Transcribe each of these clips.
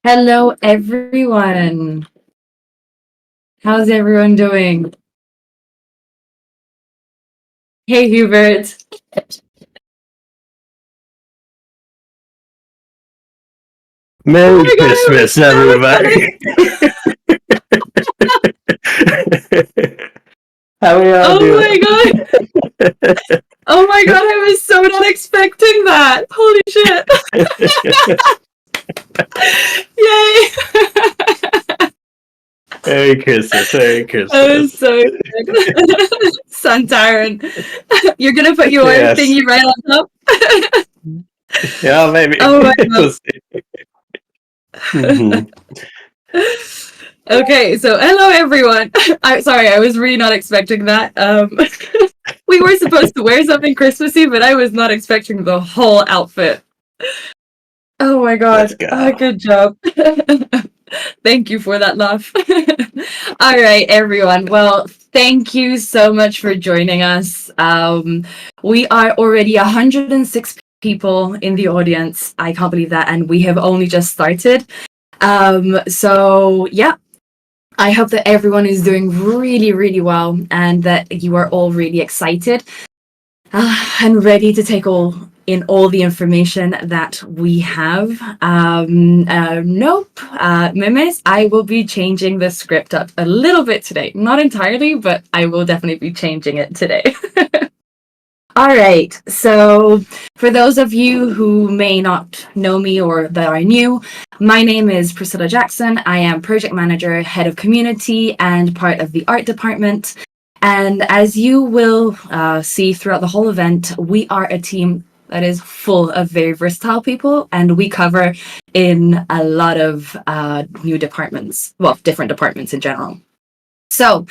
Hello, everyone. How's everyone doing? Hey, Hubert. Oh Merry my god, I was Christmas, so excited. everybody. How are y'all Oh doing? my god. Oh my god, I was so not expecting that. Holy shit. Yay. Merry Christmas, Merry I was Christmas. so excited. Santaran. You're gonna put your Yes. thingy right on top? Yeah, Oh my maybe. god. We'll see. hmm Okay, so hello everyone. I was really not expecting that. We were supposed to wear something Christmassy, but I was not expecting the whole outfit. Oh my Let's god. go. Good job. Thank you for that laugh. All right, everyone. Well, thank you so much for joining us. We are already 106 people in the audience. I can't believe that. And we have only just started. Yeah, I hope that everyone is doing really, really well and that you are all really excited and ready to take all the information that we have. Nope, Mimes, I will be changing the script up a little bit today. Not entirely, but I will definitely be changing it today. All right. So, for those of you who may not know me or that are new, my name is Priscilla Jackson. I am project manager, head of community, and part of the art department. And as you will see throughout the whole event, we are a team that is full of very versatile people, and we cover in a lot of new departments, well, different departments in general. So,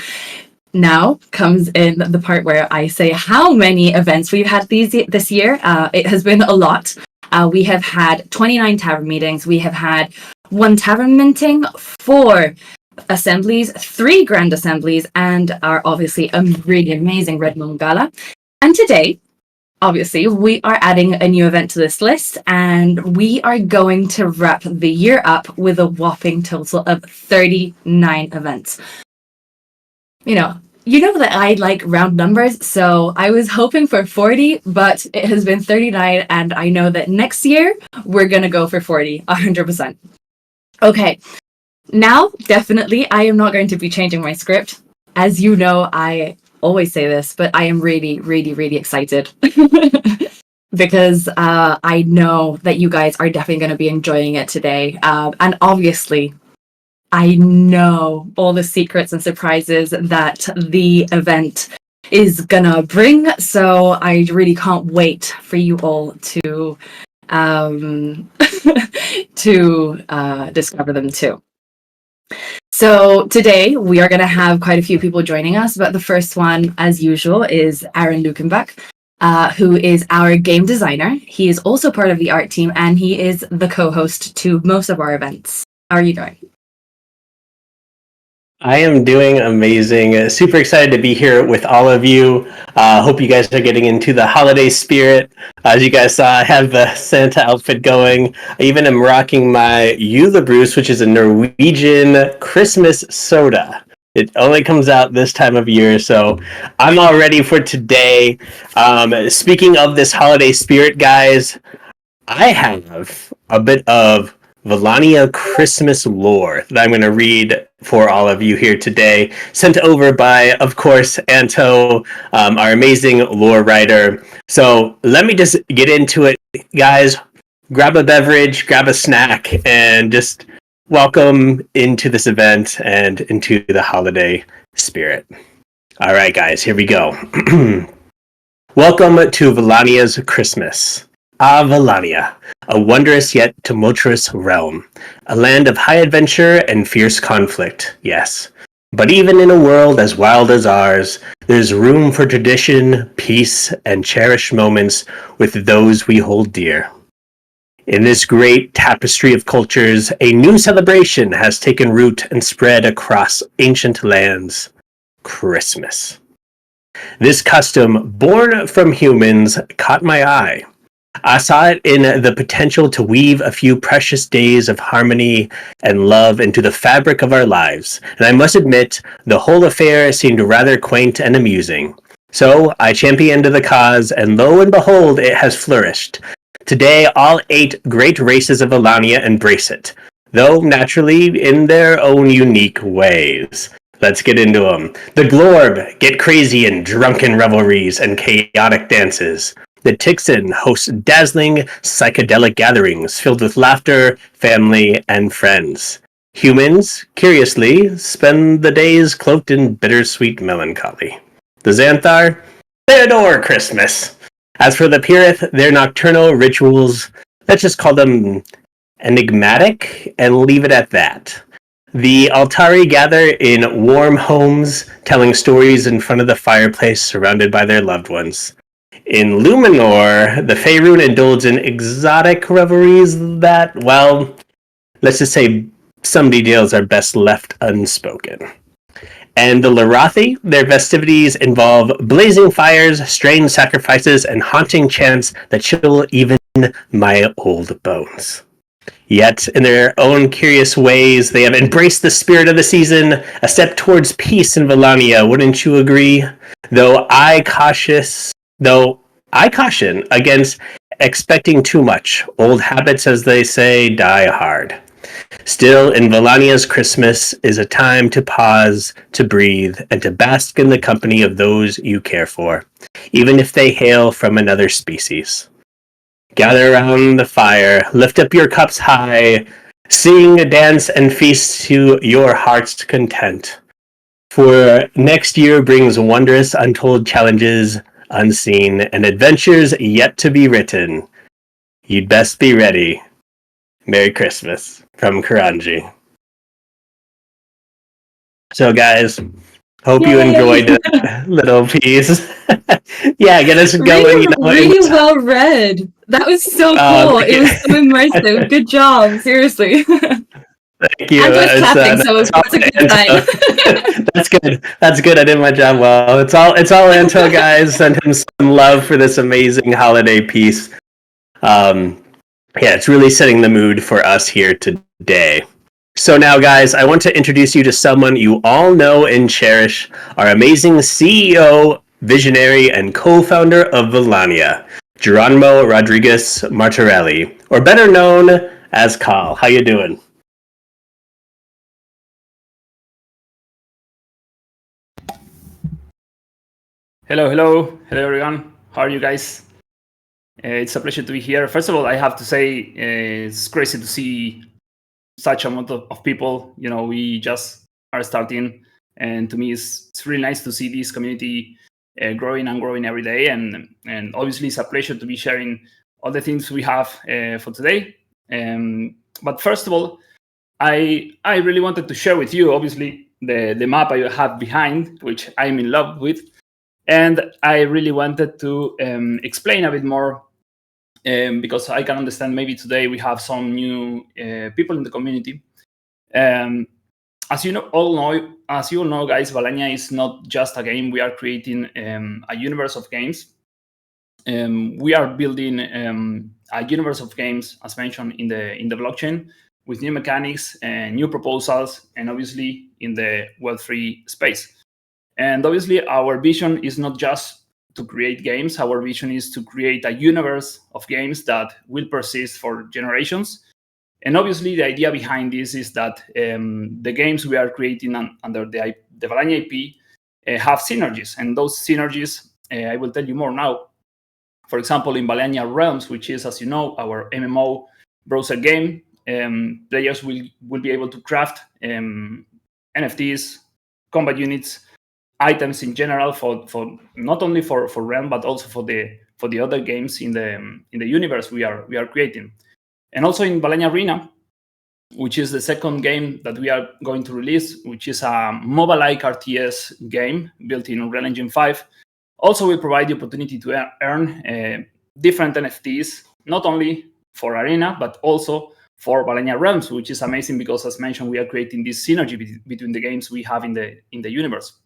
now comes in the part where I say how many events we've had this year. It has been a lot. We have had 29 tavern meetings. We have had one tavern minting, 4 assemblies, 3 grand assemblies, and our obviously really amazing Red Moon Gala. And today, obviously, we are adding a new event to this list, and we are going to wrap the year up with a whopping total of 39 events. You know that I like round numbers, so I was hoping for 40, but it has been 39, and I know that next year we're gonna go for 40, 100%. Okay, now definitely I am not going to be changing my script. As you know, I always say this, but I am really, really, really excited because I know that you guys are definitely going to be enjoying it today. And obviously, I know all the secrets and surprises that the event is gonna bring. So I really can't wait for you all to discover them too. So today we are going to have quite a few people joining us, but the first one, as usual, is Aaron Lukenbach, who is our game designer. He is also part of the art team, and he is the co-host to most of our events. How are you doing? I am doing amazing. Super excited to be here with all of you. Hope you guys are getting into the holiday spirit. As you guys saw, I have the Santa outfit going. I even am rocking my Eula Bruce, which is a Norwegian Christmas soda. It only comes out this time of year, so I'm all ready for today. Speaking of this holiday spirit, guys, I have a bit of Valannia Christmas lore that I'm going to read for all of you here today, sent over by, of course, Anto, our amazing lore writer. So let me just get into it, guys. Grab a beverage, grab a snack, and just welcome into this event and into the holiday spirit. All right, guys, here we go. Welcome to Valannia's Christmas. Valannia, a wondrous yet tumultuous realm, a land of high adventure and fierce conflict, yes. But even in a world as wild as ours, there's room for tradition, peace, and cherished moments with those we hold dear. In this great tapestry of cultures, a new celebration has taken root and spread across ancient lands. Christmas. This custom, born from humans, caught my eye. I saw it in the potential to weave a few precious days of harmony and love into the fabric of our lives, and I must admit, the whole affair seemed rather quaint and amusing. So I championed the cause, and lo and behold, it has flourished. Today, all 8 great races of Valannia embrace it, though naturally in their own unique ways. Let's get into them. The Glorb get crazy in drunken revelries and chaotic dances. The Tixan hosts dazzling psychedelic gatherings filled with laughter, family, and friends. Humans, curiously, spend the days cloaked in bittersweet melancholy. The Xanthar, they adore Christmas. As for the Pirith, their nocturnal rituals, let's just call them enigmatic and leave it at that. The Altari gather in warm homes, telling stories in front of the fireplace surrounded by their loved ones. In Luminor, the Faerun indulge in exotic revelries that, well, let's just say some details are best left unspoken. And the Larathi, their festivities involve blazing fires, strange sacrifices, and haunting chants that chill even my old bones. Yet, in their own curious ways, they have embraced the spirit of the season, a step towards peace in Valannia, wouldn't you agree? Though I caution against expecting too much. Old habits, as they say, die hard. Still, in Valannia's Christmas is a time to pause, to breathe, and to bask in the company of those you care for, even if they hail from another species. Gather around the fire, lift up your cups high, sing, dance, and feast to your heart's content. For next year brings wondrous, untold challenges unseen, and adventures yet to be written. You'd best be ready. Merry Christmas from Karanji. So, guys, hope you enjoyed the little piece. Yeah, get us going. Really well read. That was so cool. It was so immersive. Good job. Seriously. Thank you. Andrew's clapping, so it's a good sign. That's good. I did my job well. It's all Anto, guys. Send him some love for this amazing holiday piece. Yeah, it's really setting the mood for us here today. So now, guys, I want to introduce you to someone you all know and cherish, our amazing CEO, visionary, and co-founder of Valannia, Geronimo Rodriguez Martorelli, or better known as Carl. How you doing? Hello everyone. How are you guys? It's a pleasure to be here. First of all, I have to say it's crazy to see such amount of people. You know, we just are starting, and to me, it's really nice to see this community growing and growing every day. And obviously, it's a pleasure to be sharing all the things we have for today. But first of all, I really wanted to share with you, obviously, the map I have behind, which I'm in love with. And I really wanted to explain a bit more because I can understand maybe today we have some new people in the community. As you all know, guys, Valannia is not just a game. We are creating a universe of games. We are building a universe of games, as mentioned in the blockchain, with new mechanics and new proposals, and obviously in the Web3 space. And obviously, our vision is not just to create games. Our vision is to create a universe of games that will persist for generations. And obviously, the idea behind this is that the games we are creating under the Valannia IP have synergies. And those synergies, I will tell you more now. For example, in Valannia Realms, which is, as you know, our MMO browser game, players will be able to craft NFTs, combat units, items in general for not only for Realm but also for the other games in the universe we are creating. And also in Valannia Arena, which is the second game that we are going to release, which is a mobile-like RTS game built in Unreal Engine 5, also will provide the opportunity to earn different NFTs, not only for Arena but also for Valannia Realms, which is amazing because, as mentioned, we are creating this synergy between the games we have in the universe.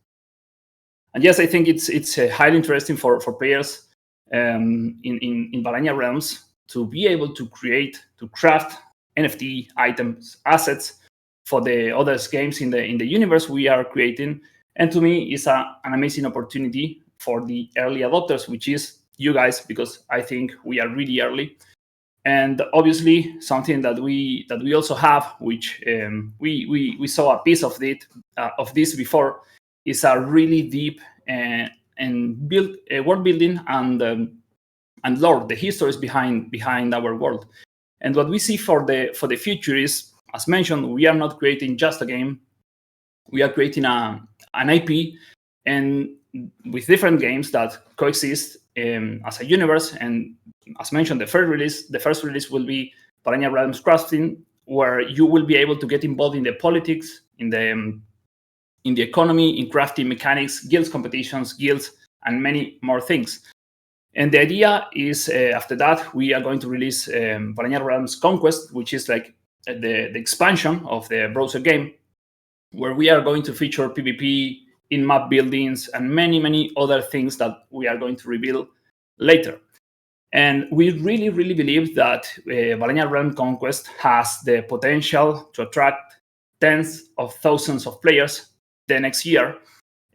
And yes, I think it's highly interesting for players in Valannia Realms to be able to craft NFT items, assets for the other games in the universe we are creating. And to me, it's an amazing opportunity for the early adopters, which is you guys, because I think we are really early. And obviously, something that we also have, which we saw a piece of this before, is a really deep and build world building and lore, the histories behind our world. And what we see for the future is, as mentioned, we are not creating just a game. We are creating an IP, and with different games that coexist as a universe. And as mentioned, the first release will be Valannia Realms Crafting, where you will be able to get involved in the politics, in the economy, in crafting mechanics, guilds competitions, guilds, and many more things. And the idea is, after that, we are going to release Valannia Realms Conquest, which is like the expansion of the browser game, where we are going to feature PvP, in-map buildings, and many other things that we are going to reveal later. And we really believe that Valannia Realm Conquest has the potential to attract tens of thousands of players the next year.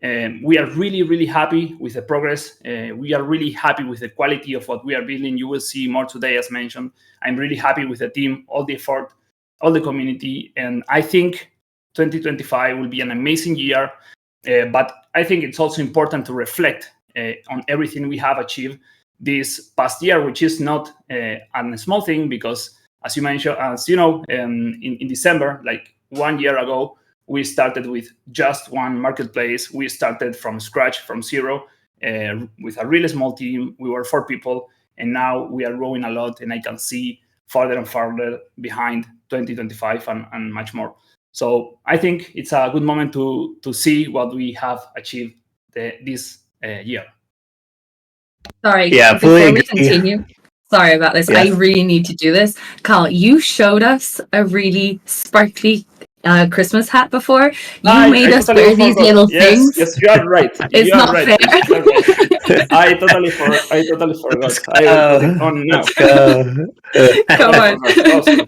We are really happy with the progress. We are really happy with the quality of what we are building. You will see more today, as mentioned. I'm really happy with the team, all the effort, all the community, and I think 2025 will be an amazing year. But I think it's also important to reflect on everything we have achieved this past year, which is not a small thing, because as you mentioned, as you know, in December, like 1 year ago, we started with just one marketplace. We started from scratch, from zero, with a really small team. We were 4 people, and now we are growing a lot, and I can see farther and farther behind 2025 and much more. So I think it's a good moment to see what we have achieved this year. Sorry, Yeah, before fully we agree. continue, sorry about this. Yes. I really need to do this. Carl, you showed us a really sparkly Christmas hat before. You made us totally wear these forgot. little Yes, things. yes, you are right. It's You are not right. fair. You are right. I totally forgot. Let's I will put it go. on now. Let's go. Come I on. forgot. Awesome.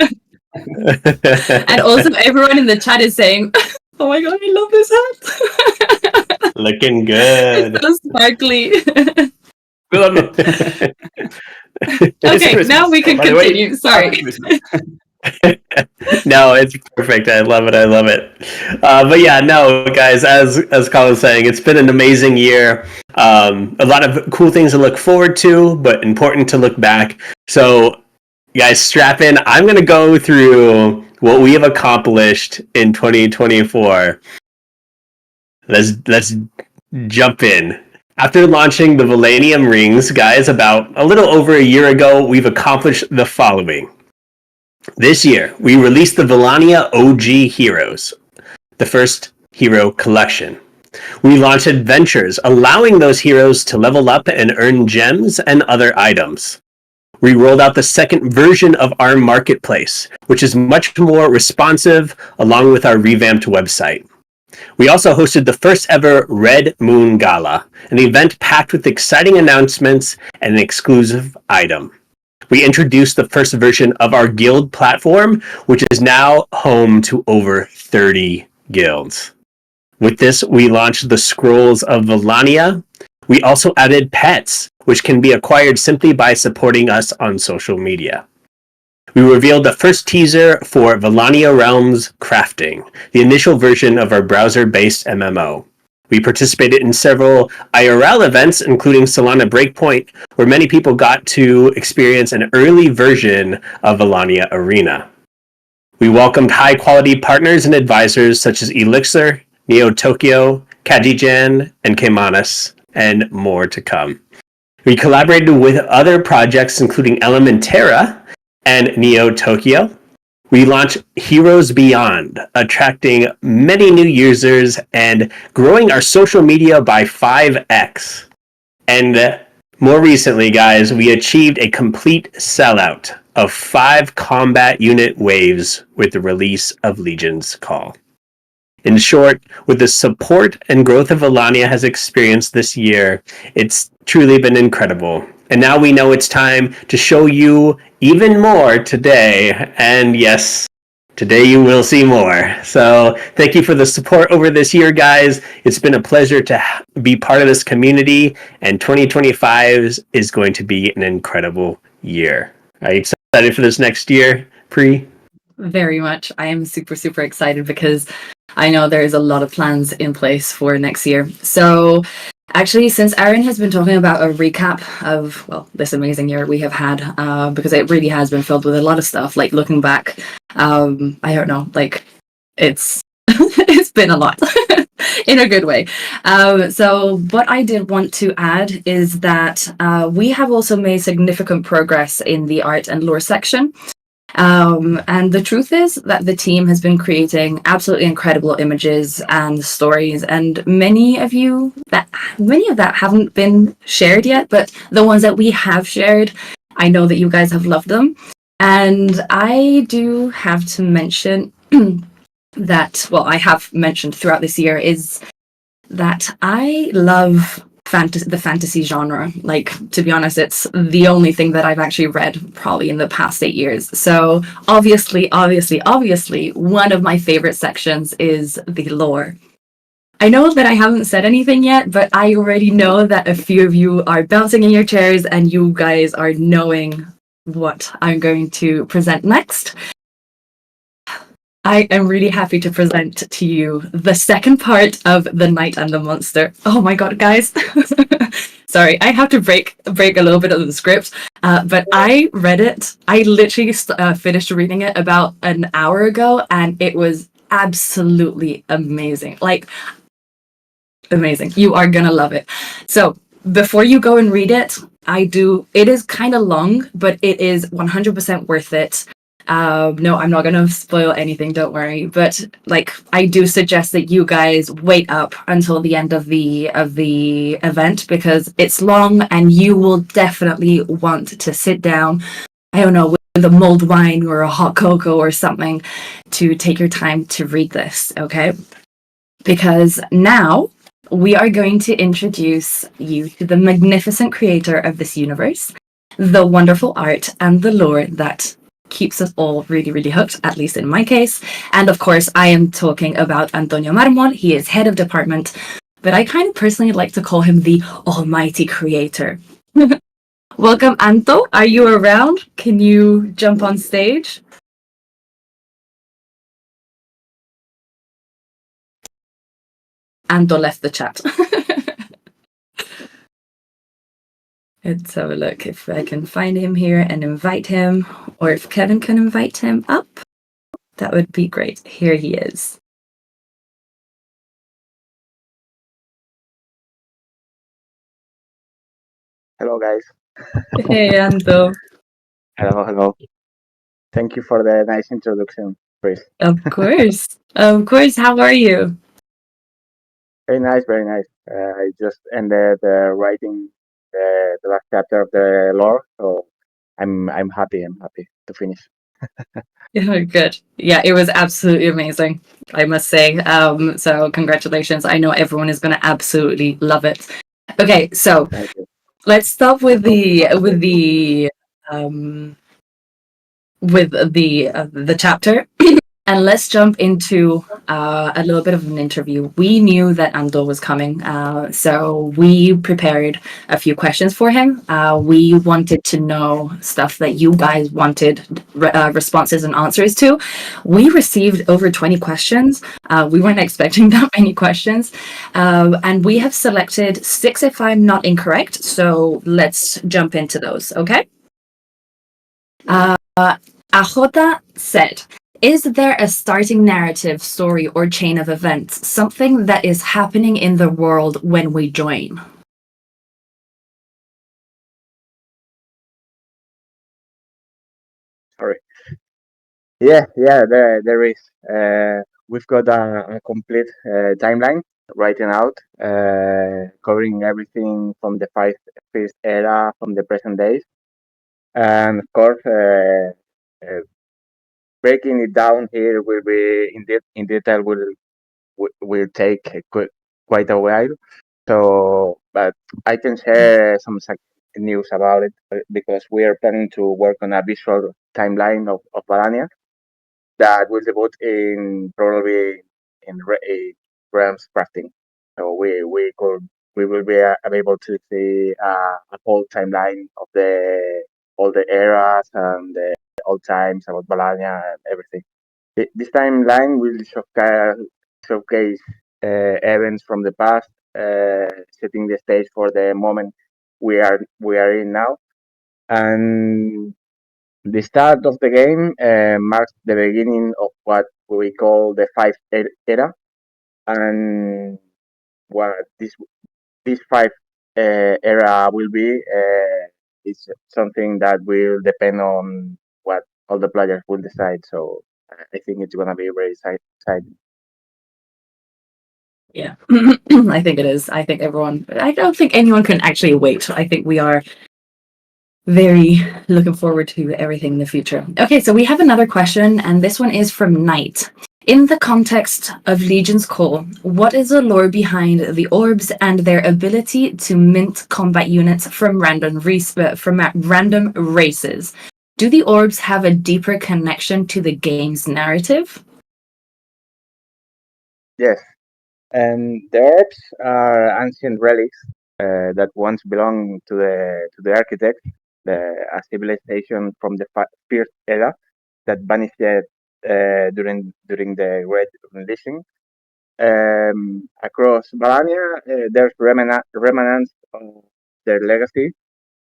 And also, everyone in the chat is saying, "Oh my god, I love this hat! Looking good. It's so sparkly." Good or not? Okay, now we can By the way, continue. Sorry. Happy Christmas. No, it's perfect. I love it. But yeah, no, guys, as Colin was saying, it's been an amazing year. A lot of cool things to look forward to, but important to look back. So, guys, strap in. I'm going to go through what we have accomplished in 2024. Let's jump in. After launching the Valannium rings, guys, about a little over a year ago, we've accomplished the following. This year, we released the Valannia OG Heroes, the first hero collection. We launched adventures, allowing those heroes to level up and earn gems and other items. We rolled out the second version of our marketplace, which is much more responsive, along with our revamped website. We also hosted the first ever Red Moon Gala, an event packed with exciting announcements and an exclusive item. We introduced the first version of our guild platform, which is now home to over 30 guilds. With this, we launched the Scrolls of Valannia. We also added pets, which can be acquired simply by supporting us on social media. We revealed the first teaser for Valannia Realms Crafting, the initial version of our browser-based MMO. We participated in several IRL events, including Solana Breakpoint, where many people got to experience an early version of Valannia Arena. We welcomed high-quality partners and advisors such as Elixir, Neo Tokyo, Kajijan, and Kemanis, and more to come. We collaborated with other projects, including Elementera and Neo Tokyo. We launched Heroes Beyond, attracting many new users and growing our social media by 5x. And more recently, guys, we achieved a complete sellout of 5 combat unit waves with the release of Legion's Call. In short, with the support and growth of Valannia has experienced this year, it's truly been incredible. And now we know it's time to show you even more today. And yes, today you will see more. So thank you for the support over this year, guys. It's been a pleasure to be part of this community, and 2025 is going to be an incredible year. Are you excited for this next year, Pri? Very much. I am super, super excited because I know there's a lot of plans in place for next year. So actually, since Aaron has been talking about a recap of, well, this amazing year we have had, because it really has been filled with a lot of stuff, like looking back, I don't know, like it's it's been a lot in a good way. So what I did want to add is that we have also made significant progress in the art and lore section. And the truth is that the team has been creating absolutely incredible images and stories, and many of that haven't been shared yet, but the ones that we have shared, I know that you guys have loved them. And I do have to mention that, well, I have mentioned throughout this year, is that I love the fantasy genre. Like, to be honest, it's the only thing that I've actually read probably in the past 8 years. So obviously, one of my favorite sections is the lore. I know that I haven't said anything yet, but I already know that a few of you are bouncing in your chairs and you guys are knowing what I'm going to present next. I am really happy to present to you the second part of The Knight and the Monster. Oh my god, guys. Sorry, I have to break a little bit of the script, but I read it. I literally finished reading it about an hour ago, and it was absolutely amazing. Like, amazing. You are gonna love it. So, before you go and read it, it is kind of long, but it is 100% worth it. No, I'm not going to spoil anything, don't worry. But like, I do suggest that you guys wait up until the end of the event, because it's long and you will definitely want to sit down, I don't know, with a mulled wine or a hot cocoa or something to take your time to read this, okay? Because now we are going to introduce you to the magnificent creator of this universe, the wonderful art and the lore that keeps us all really, really hooked, at least in my case. And of course, I am talking about Antonio Marmol. He is head of department, but I kind of personally like to call him the almighty creator. Welcome, Anto. Are you around? Can you jump on stage? Anto left the chat. Let's have a look if I can find him here and invite him, or if Kevin can invite him up. That would be great. Here he is. Hello, guys. Hey, Anto. Hello. Thank you for the nice introduction, Chris. Of course. Of course. How are you? Very nice, very nice. I just ended writing the last chapter of the lore, so I'm happy. I'm happy to finish. Yeah, good. Yeah, it was absolutely amazing, I must say. So congratulations. I know everyone is going to absolutely love it. Okay, so Thank you. let's start with the chapter. And let's jump into a little bit of an interview. We knew that Andor was coming, so we prepared a few questions for him. We wanted to know stuff that you guys wanted responses and answers to. We received over 20 questions. We weren't expecting that many questions. And we have selected 6 if I'm not incorrect. So let's jump into those, okay? Ajota said, is there a starting narrative, story, or chain of events, something that is happening in the world when we join? Sorry. Yeah, there is. We've got a complete timeline written out, covering everything from the first era, from the present days, and of course, breaking it down here will be in detail will take quite a while. So, but I can share some news about it because we are planning to work on a visual timeline of Valannia that will debut in probably in Realms crafting. So we will be able to see a whole timeline of the all the eras and the old times about Valannia and everything. This timeline will showcase events from the past, setting the stage for the moment we are in now. And the start of the game marks the beginning of what we call the era, and what this five era will be is something that will depend on what all the players will decide. So I think it's gonna be very exciting. Yeah, I think it is. I don't think anyone can actually wait. I think we are very looking forward to everything in the future. Okay, so we have another question, and this one is from Knight. In the context of Legion's Call, what is the lore behind the orbs and their ability to mint combat units from random races? Do the orbs have a deeper connection to the game's narrative? Yes, the orbs are ancient relics that once belonged to the architect, a civilization from the first era that vanished during the Great Rendition. Across Valannia, there's remnants of their legacy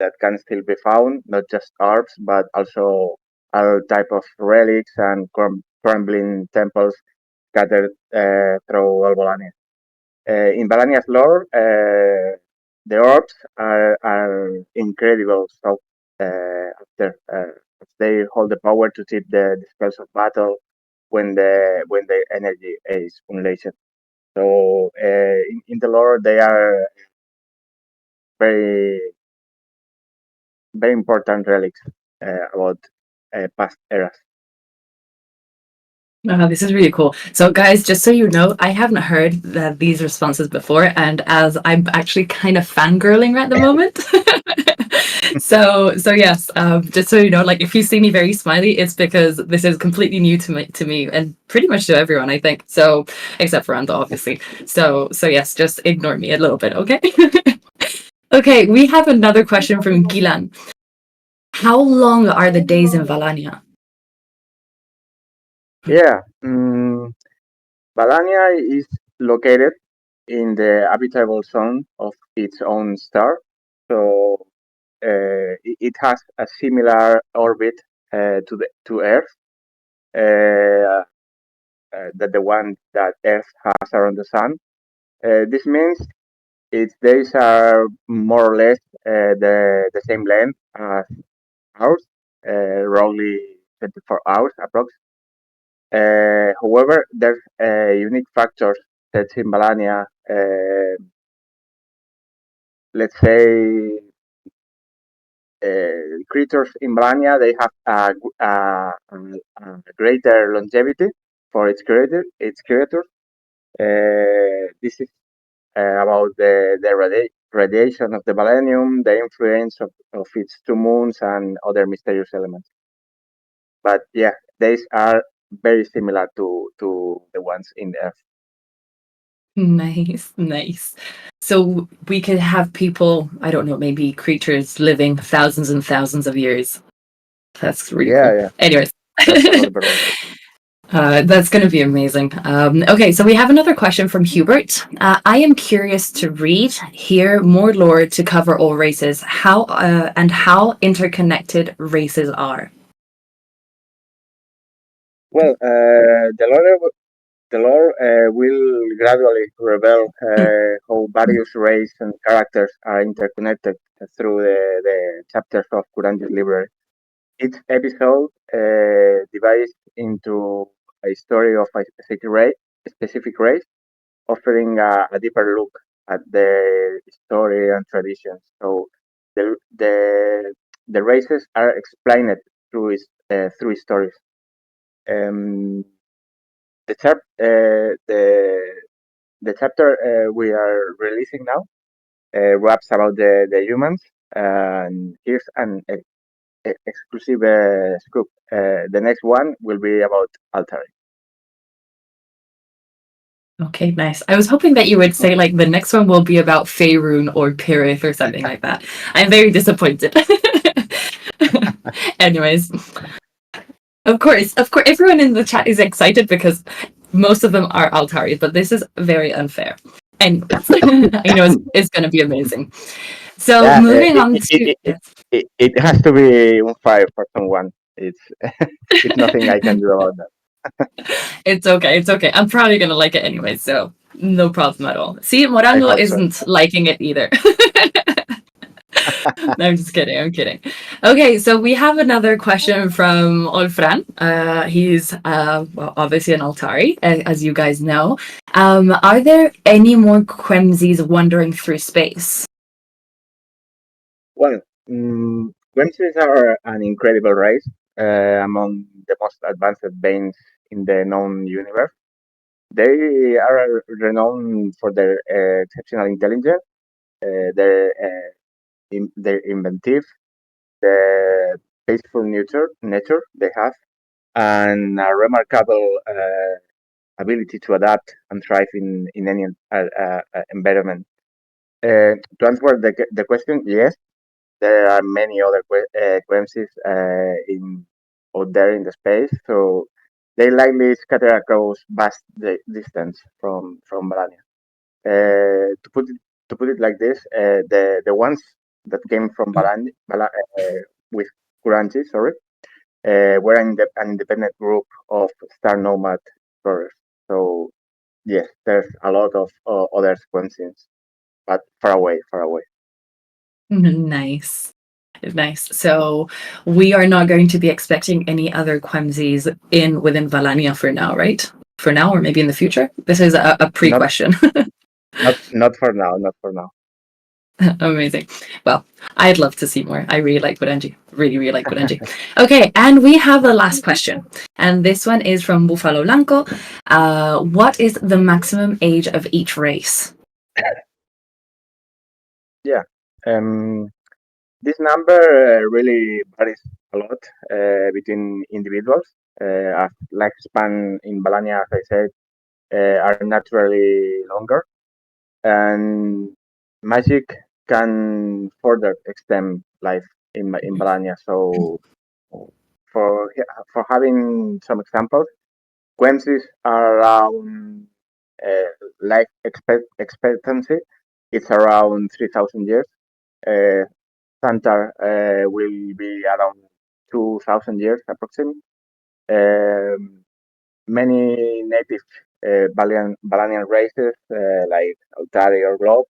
that can still be found, not just orbs, but also all type of relics and crumbling temples scattered through all Valannia. In Valannia's lore, the orbs are incredible. So after they hold the power to tip the spells of battle when the energy is unleashed. So in the lore, they are very very important relics about past eras. Oh, this is really cool. So, guys, just so you know, I haven't heard these responses before, and as I'm actually kind of fangirling at the moment. So yes, just so you know, like if you see me very smiley, it's because this is completely new to me, and pretty much to everyone, I think. So, except for Anta, obviously. So yes, just ignore me a little bit, okay? Okay, we have another question from Gilan. How long are the days in Valannia? Yeah, Valannia is located in the habitable zone of its own star, so it has a similar orbit to Earth, that the one that Earth has around the Sun. This means its days are more or less the same length as ours, roughly 24 hours approx. However, there's unique factors that in Valania, let's say, creatures in Valania, they have a greater longevity for its creators. This is about the radiation of the Valenium, the influence of its two moons, and other mysterious elements. But yeah, these are very similar to the ones in the Earth. Nice. So we could have people, I don't know, maybe creatures living thousands and thousands of years. That's really cool. Yeah. Anyways. That's another variety. That's going to be amazing. Okay, so we have another question from Hubert. I am curious to hear more lore to cover all races, how interconnected races are. Well, the lore will gradually reveal how various races and characters are interconnected through the chapters of Kuranji's library. Each episode divides into a story of a specific race, offering a deeper look at their story and traditions. So the the the races are explained through stories. Um, the chap the chapter we are releasing now raps about the humans, And here's an exclusive scoop. The next one will be about altari. Okay, nice. I was hoping that you would say like the next one will be about Faerun or Pirith or something like that. I'm very disappointed. Anyways, of course, everyone in the chat is excited because most of them are Altari, but this is very unfair. And I know it's going to be amazing. So Yeah, moving on to it has to be on fire for someone. It's it's nothing I can do about that. It's okay. It's okay. I'm probably gonna like it anyway, so no problem at all. See, I Morango hope so. isn't liking it either. No, I'm just kidding. I'm kidding. Okay, so we have another question from Olfran. He's well, obviously an Altari, as you guys know. Are there any more Quemsies wandering through space? Well, Quemsies are an incredible race among the most advanced beings in the known universe. They are renowned for their exceptional intelligence, their inventive, the peaceful nature they have, and a remarkable ability to adapt and thrive in any environment. To answer the question, yes, there are many other Quemsies in out there in the space, so they likely scatter across vast distance from Valannia. To put it like this, the ones that came from with Kuranji, sorry, were an independent group of star nomad explorers. So yes, there's a lot of other Quemsies, but far away, far away. Nice. Nice. So we are not going to be expecting any other Quemsies within Valannia for now, right? For now, or maybe in the future. This is a pre-question. Not for now. Not for now. Amazing. Well, I'd love to see more. I really like Burenji. Really like Burenji. Okay, and we have the last question. And this one is from Buffalo Blanco. What is the maximum age of each race? Yeah. This number really varies a lot between individuals. As lifespan in Valannia, as I said, are naturally longer, and magic can further extend life in Valannia. So, for having some examples, Quemsies are around life expectancy. It's around 3,000 years. Santar will be around 2,000 years approximately. Many native Valanian races like Altari or Globe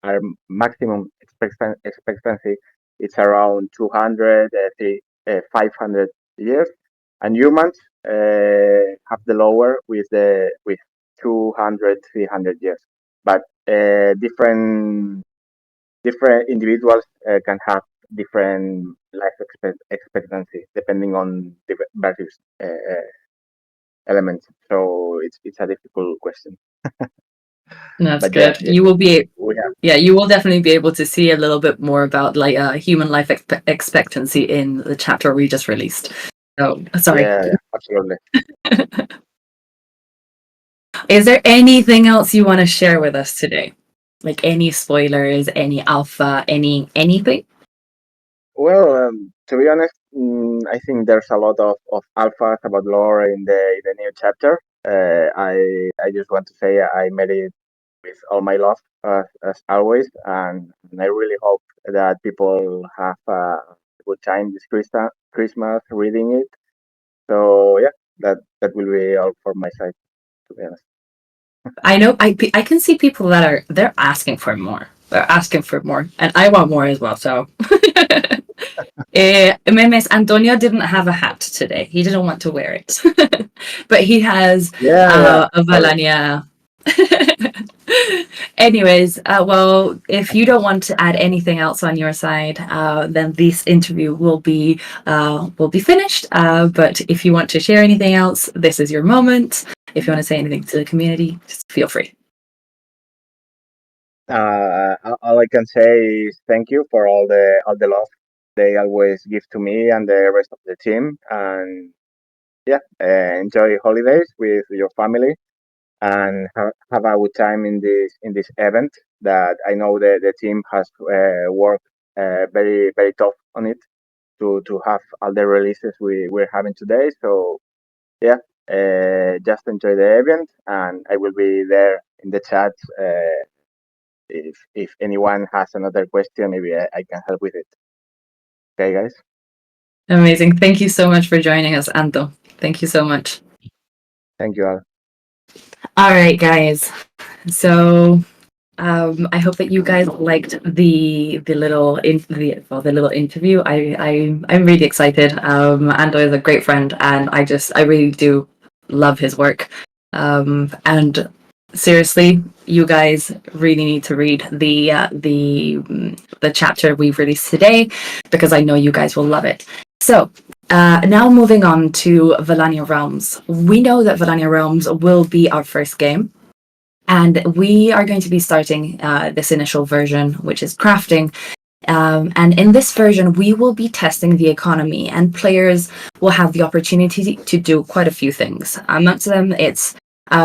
are maximum expectancy. It's around 200, 500 years, and humans have the lower with 200, 300 years. But different individuals can have different life expectancy depending on the various elements. So it's a difficult question. That's But good. yeah, You will be, we have. yeah, you will definitely be able to see a little bit more about like human life expectancy in the chapter we just released. So sorry. Yeah, absolutely. Is there anything else you want to share with us today? Like any spoilers, any alpha, anything? Well, to be honest, I think there's a lot of alphas about lore in the new chapter. I just want to say I made it with all my love as always, and I really hope that people have a good time this Christmas reading it. So yeah, that will be all for my side. To be honest. I know I can see people that they're asking for more. They're asking for more, and I want more as well. So, Memes Antonio didn't have a hat today. He didn't want to wear it, but he has Yeah. a Valannia. Anyways, well, if you don't want to add anything else on your side, then this interview will be finished. But if you want to share anything else, this is your moment. If you want to say anything to the community, just feel free. I'll all I can say is thank you for all the love they always give to me and the rest of the team. And yeah, enjoy holidays with your family and have a good time in this event that I know the team has worked very very tough on it to have all the releases we're having today. So yeah, just enjoy the event, and I will be there in the chat if anyone has another question. Maybe I can help with it. Okay, guys. Amazing. Thank you so much for joining us, Anto. Thank you so much. Thank you all. All right, guys. So I hope that you guys liked the little interview. I'm really excited. Ando is a great friend, and I really do love his work. And seriously, you guys really need to read the chapter we've released today, because I know you guys will love it. So now moving on to Valannia Realms. We know that Valannia Realms will be our first game. And we are going to be starting this initial version, which is crafting. And in this version, we will be testing the economy, and players will have the opportunity to do quite a few things. Amongst them, it's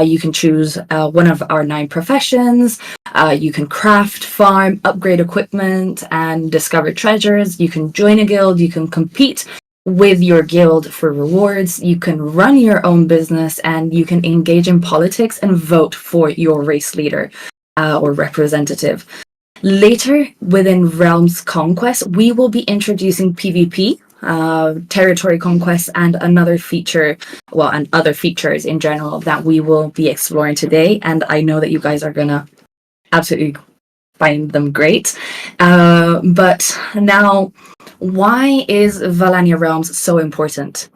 you can choose one of our 9 professions. You can craft, farm, upgrade equipment, and discover treasures. You can join a guild. You can compete with your guild for rewards. You can run your own business, and you can engage in politics and vote for your race leader or representative. Later, within Realms Conquest, we will be introducing PvP, territory conquest, and another feature, and other features in general that we will be exploring today. And I know that you guys are gonna absolutely find them great. But now, why is Valannia Realms so important?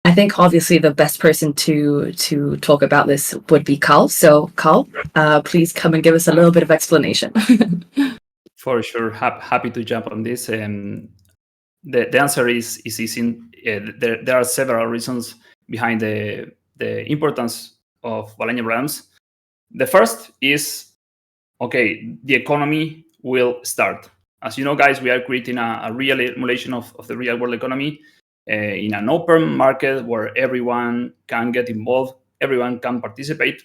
I think obviously the best person to talk about this would be Carl. So Carl, please come and give us a little bit of explanation. For sure, happy to jump on this. The answer is easy. There are several reasons behind the importance of Valannia Realms. The first is, okay, the economy will start. As you know, guys, we are creating a real emulation of the real world economy in an open market where everyone can get involved, everyone can participate.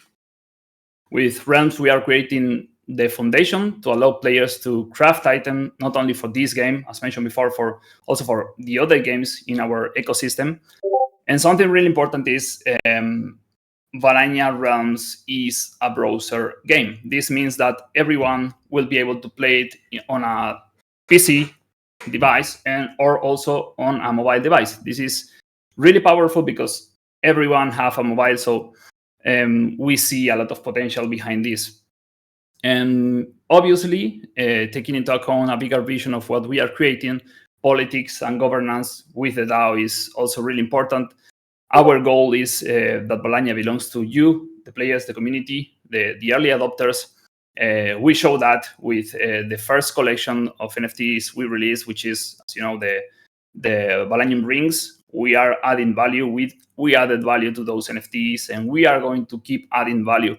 With Realms, we are creating the foundation to allow players to craft items, not only for this game, as mentioned before, also for the other games in our ecosystem. And something really important is Valannia Realms is a browser game. This means that everyone will be able to play it on a PC device or also on a mobile device. This is really powerful because everyone have a mobile, so we see a lot of potential behind this. And obviously, taking into account a bigger vision of what we are creating, politics and governance with the DAO is also really important. Our goal is that Valannia belongs to you, the players, the community, the early adopters. We show that with the first collection of NFTs we released, which is, as you know, the Valannian rings. We are adding value. We added value to those NFTs, and we are going to keep adding value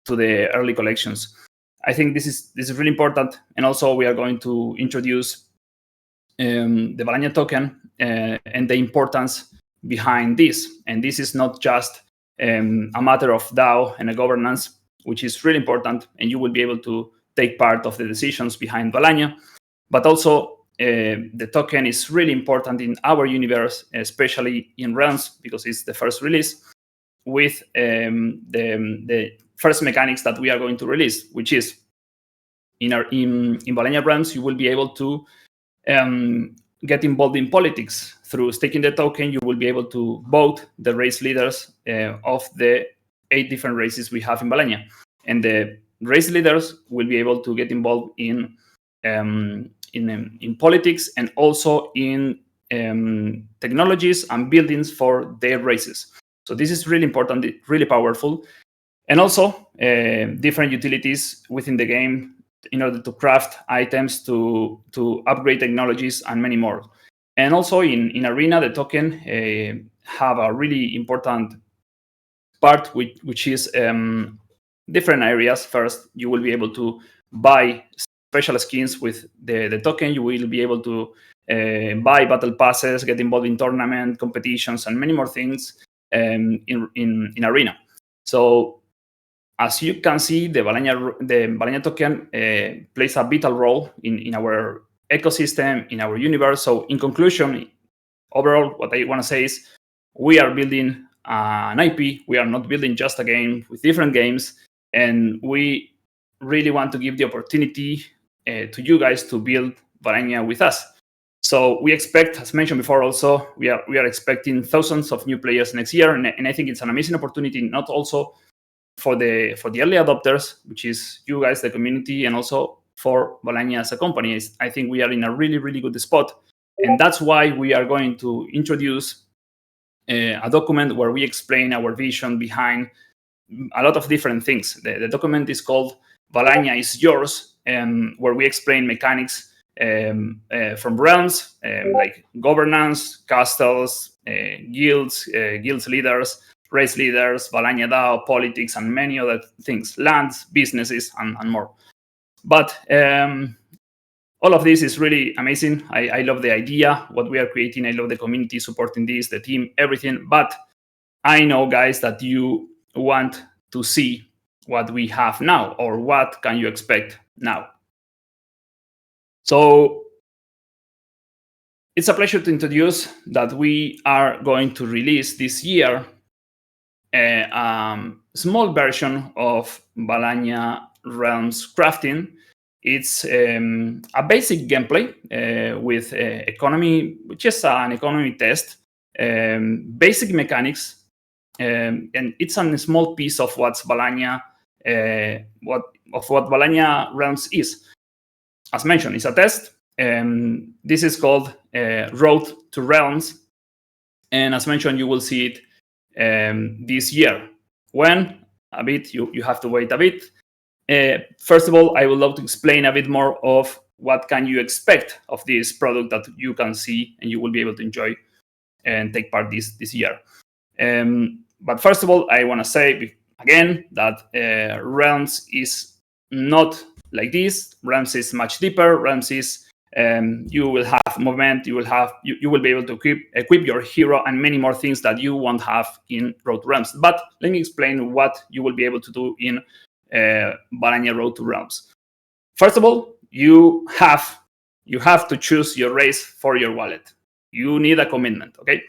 to the early collections. I think this is really important. And also, we are going to introduce the Valannia token and the importance behind this. And this is not just a matter of DAO and a governance, which is really important, and you will be able to take part of the decisions behind Valannia. But also, the token is really important in our universe, especially in Realms, because it's the first release with the first mechanics that we are going to release, which is in Valannia Realms, you will be able to get involved in politics. Through staking the token, you will be able to vote the race leaders of the 8 different races we have in Valannia. And the race leaders will be able to get involved in politics and also in technologies and buildings for their races. So this is really important, really powerful. And also different utilities within the game in order to craft items, to upgrade technologies, and many more. And also in Arena, the token have a really important part, which is different areas. First, you will be able to buy special skins with the token. You will be able to buy battle passes, get involved in tournament competitions, and many more things in Arena. So as you can see, the Valannia token plays a vital role in our ecosystem, in our universe. So in conclusion, overall, what I want to say is we are building an IP. We are not building just a game with different games. And we really want to give the opportunity to you guys to build Valannia with us. So we expect, as mentioned before also, we are expecting thousands of new players next year. And I think it's an amazing opportunity, not also for the early adopters, which is you guys, the community, and also for Valannia as a company. I think we are in a really, really good spot. And that's why we are going to introduce a document where we explain our vision behind a lot of different things. The document is called Valannia is Yours, where we explain mechanics from realms, like governance, castles, guilds leaders, race leaders, Valannia DAO, politics, and many other things, lands, businesses, and more. But all of this is really amazing. I love the idea, what we are creating. I love the community supporting this, the team, everything. But I know, guys, that you want to see what we have now, or what can you expect now. So it's a pleasure to introduce that we are going to release this year a small version of Valannia Realms Crafting. It's a basic gameplay with economy, which is an economy test, basic mechanics, and it's a small piece of what's Valannia, what Valannia Realms is. As mentioned, it's a test. This is called Road to Realms, and as mentioned, you will see it this year. When? A bit, you have to wait a bit. First of all, I would love to explain a bit more of what can you expect of this product that you can see and you will be able to enjoy and take part this year. But first of all, I want to say again that Realms is not like this. Realms is much deeper. Realms is you will have movement, you will be able to equip your hero and many more things that you won't have in Road to Realms. But let me explain what you will be able to do in Valannia Road to Realms. First of all, you have to choose your race for your wallet. You need a commitment, okay?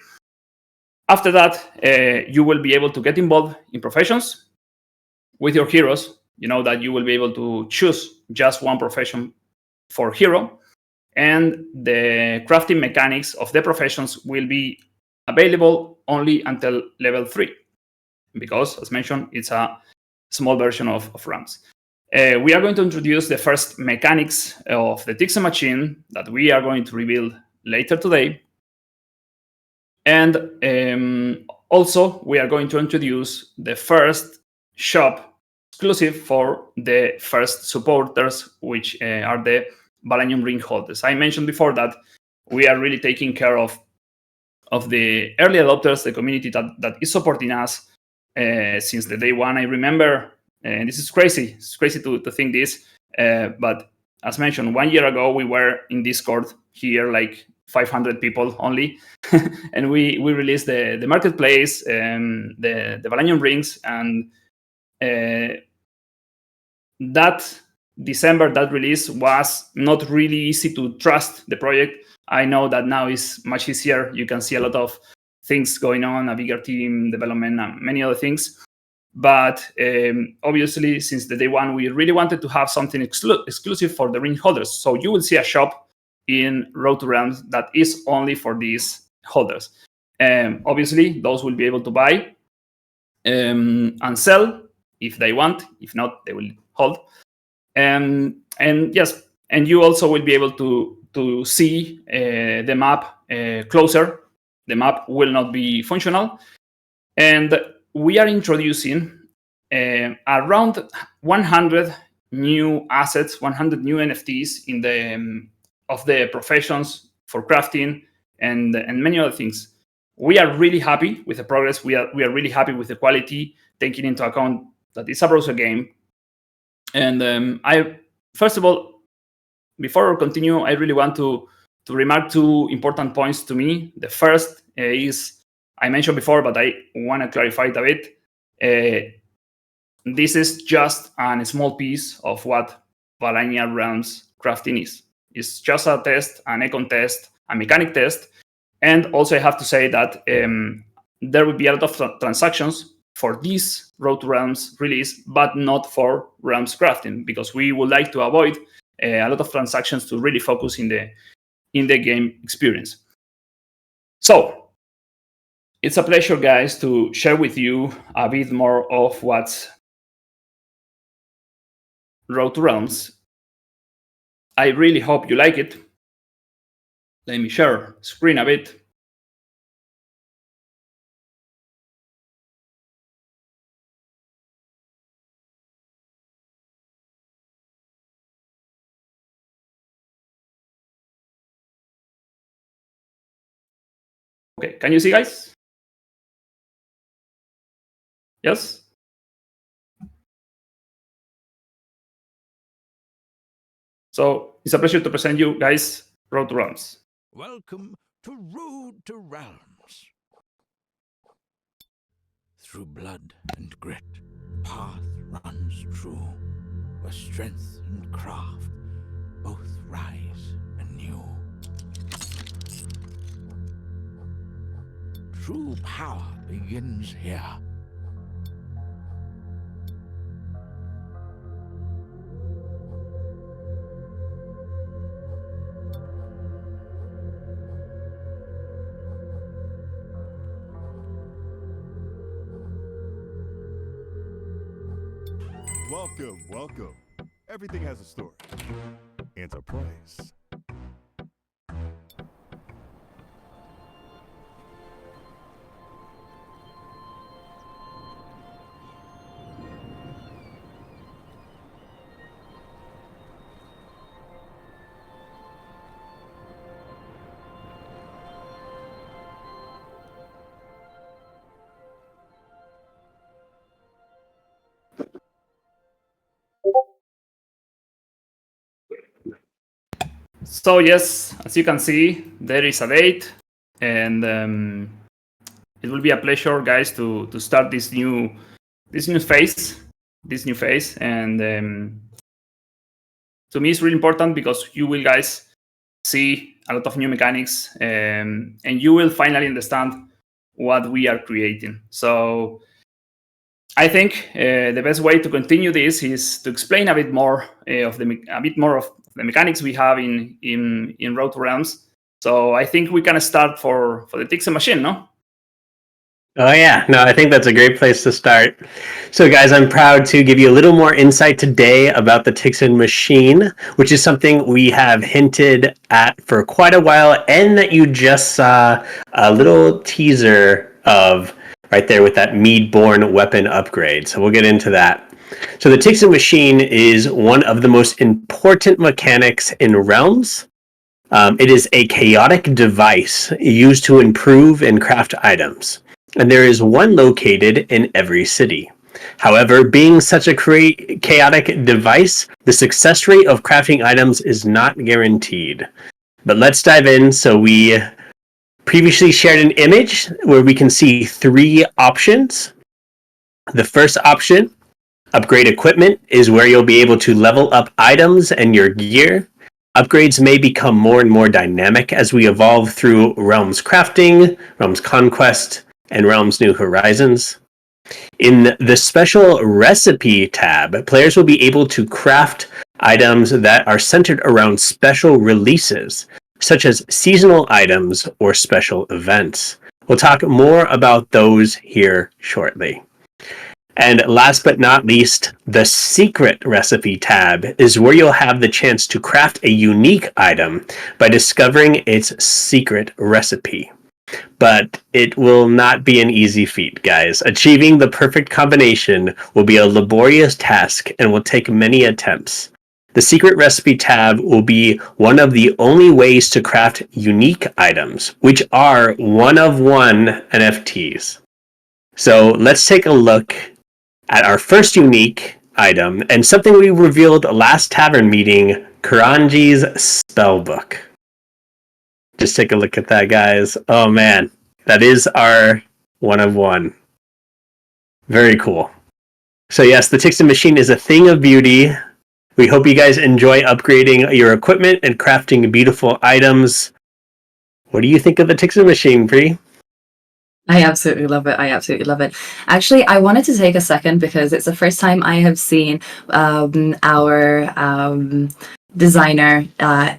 After that, you will be able to get involved in professions with your heroes. You know that you will be able to choose just one profession for hero, and the crafting mechanics of the professions will be available only until level 3, because, as mentioned, it's a small version of Realms. We are going to introduce the first mechanics of the Tixen machine that we are going to reveal later today. And also, we are going to introduce the first shop exclusive for the first supporters, which are the Valannium ring holders. I mentioned before that we are really taking care of the early adopters, the community that is supporting us since the day one. I remember, and this is crazy. It's crazy to think this, but as mentioned, 1 year ago we were in Discord here, like 500 people only, and we released the marketplace, the Valannium rings, and that December, that release was not really easy to trust the project. I know that now is much easier. You can see a lot of things going on, a bigger team, development, and many other things. But obviously, since the day one, we really wanted to have something exclusive for the ring holders. So you will see a shop in Road to Realms that is only for these holders. Obviously, those will be able to buy and sell if they want. If not, they will hold. And yes, and you also will be able to see the map closer. The map will not be functional. And we are introducing around 100 new assets, 100 new NFTs in the of the professions for crafting and many other things. We are really happy with the progress. We are really happy with the quality, taking into account that it's a browser game. And first of all, before I continue, I really want to remark two important points to me. The first is, I mentioned before, but I want to clarify it a bit. This is just a small piece of what Valannia Realms crafting is. It's just a test, an econ test, a mechanic test. And also I have to say that there will be a lot of transactions for this Road to Realms release, but not for Realms crafting, because we would like to avoid a lot of transactions to really focus in the game experience. So it's a pleasure, guys, to share with you a bit more of what's Road to Realms. I really hope you like it. Let me share screen a bit. Okay, can you see, guys? Yes? So it's a pleasure to present you guys Road to Realms. Welcome to Road to Realms. Through blood and grit, path runs true, where strength and craft both rise anew. True power begins here. Welcome, welcome. Everything has a story and a price. So yes, as you can see, there is a date, and it will be a pleasure, guys, to start this new phase. And to me, it's really important because you will, guys, see a lot of new mechanics, and you will finally understand what we are creating. So I think the best way to continue this is to explain a bit more of the mechanics we have in Road to Realms. So I think we can start for the Tixen machine, no? Oh yeah, no, I think that's a great place to start. So guys, I'm proud to give you a little more insight today about the Tixen machine, which is something we have hinted at for quite a while, and that you just saw a little teaser of right there with that Meadborn weapon upgrade. So we'll get into that. So the Tixen machine is one of the most important mechanics in Realms. It is a chaotic device used to improve and craft items, and there is one located in every city. However, being such a chaotic device, the success rate of crafting items is not guaranteed. But let's dive in. So we previously shared an image where we can see 3 options. The first option, upgrade equipment, is where you'll be able to level up items and your gear. Upgrades may become more and more dynamic as we evolve through Realms Crafting, Realms Conquest, and Realms New Horizons. In the special recipe tab, players will be able to craft items that are centered around special releases, such as seasonal items or special events. We'll talk more about those here shortly. And last but not least, the secret recipe tab is where you'll have the chance to craft a unique item by discovering its secret recipe. But it will not be an easy feat, guys. Achieving the perfect combination will be a laborious task and will take many attempts. The secret recipe tab will be one of the only ways to craft unique items, which are one-of-one NFTs. So let's take a look at our first unique item, and something we revealed last tavern meeting, Karanji's spellbook. Just take a look at that, guys. Oh man, that is our 1 of 1. Very cool. So yes, the Tixon machine is a thing of beauty. We hope you guys enjoy upgrading your equipment and crafting beautiful items. What do you think of the Tixon machine, Pri? I absolutely love it. I absolutely love it. Actually, I wanted to take a second because it's the first time I have seen our designer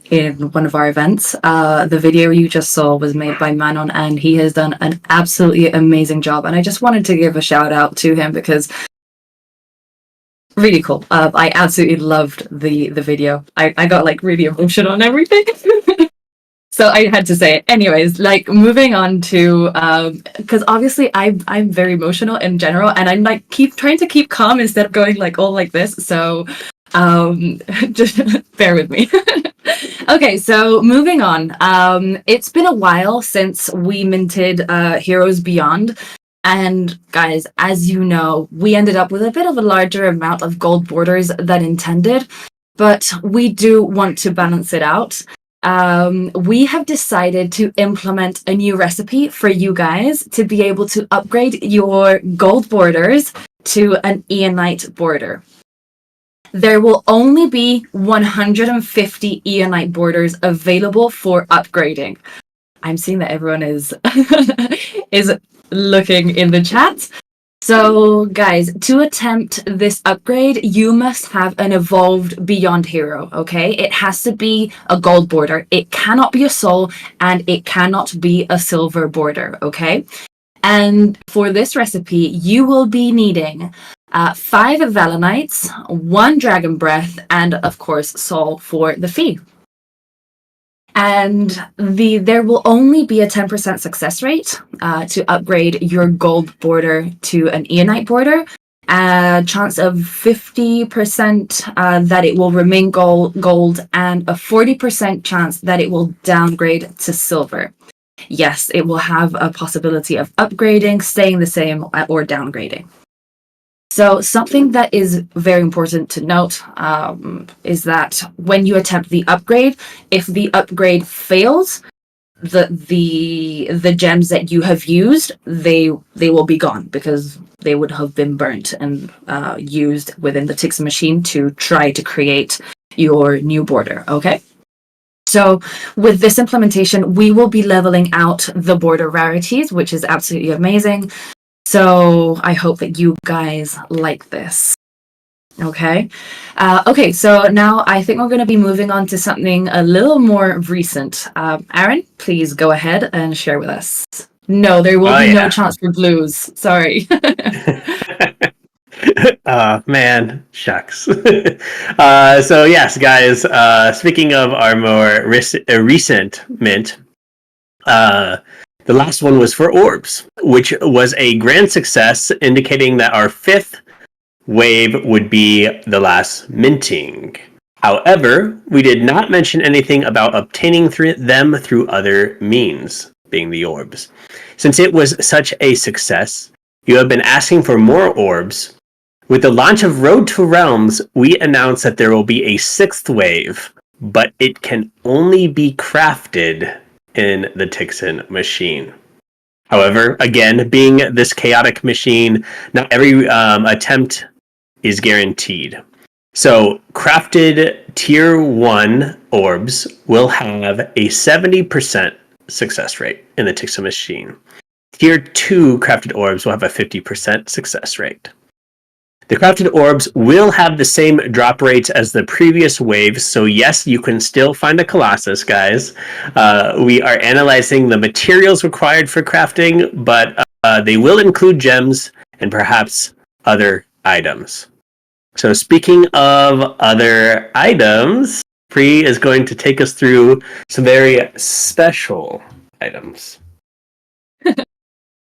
in one of our events. The video you just saw was made by Manon, and he has done an absolutely amazing job. And I just wanted to give a shout out to him because really cool. I absolutely loved the video. I got like really emotional and everything. So I had to say it. Anyways, like moving on to because obviously I'm very emotional in general, and I'm like trying to keep calm instead of going like all like this. So just bear with me. Okay, so moving on. It's been a while since we minted Heroes Beyond. And guys, as you know, we ended up with a bit of a larger amount of gold borders than intended, but we do want to balance it out. We have decided to implement a new recipe for you guys to be able to upgrade your gold borders to an Aeonite border. There will only be 150 Aeonite borders available for upgrading. I'm seeing that everyone is is looking in the chat. So guys, to attempt this upgrade, you must have an evolved Beyond hero, okay? It has to be a gold border. It cannot be a soul, and it cannot be a silver border, okay? And for this recipe, you will be needing 5 Valanites, 1 Dragon Breath, and of course, Soul for the fee. And there will only be a 10% success rate to upgrade your gold border to an Aeonite border. A chance of 50% that it will remain gold, and a 40% chance that it will downgrade to silver. Yes, it will have a possibility of upgrading, staying the same, or downgrading. So something that is very important to note is that when you attempt the upgrade, if the upgrade fails, the gems that you have used, they will be gone because they would have been burnt and used within the Tixon machine to try to create your new border, okay? So with this implementation, we will be leveling out the border rarities, which is absolutely amazing. So I hope that you guys like this. Okay. Okay, so now I think we're going to be moving on to something a little more recent. Aaron, please go ahead and share with us. No, there will be no chance for blues. Sorry. Man, shucks. So yes, guys, speaking of our more recent mint, the last one was for orbs, which was a grand success, indicating that our 5th wave would be the last minting. However, we did not mention anything about obtaining them through other means, being the orbs. Since it was such a success, you have been asking for more orbs. With the launch of Road to Realms, we announced that there will be a 6th wave, but it can only be crafted in the Tixon machine. However, again, being this chaotic machine, not every attempt is guaranteed. So, crafted tier 1 orbs will have a 70% success rate in the Tixon machine. Tier 2 crafted orbs will have a 50% success rate. The crafted orbs will have the same drop rates as the previous waves, so yes, you can still find a Colossus, guys. We are analyzing the materials required for crafting, but they will include gems and perhaps other items. So speaking of other items, Pri is going to take us through some very special items.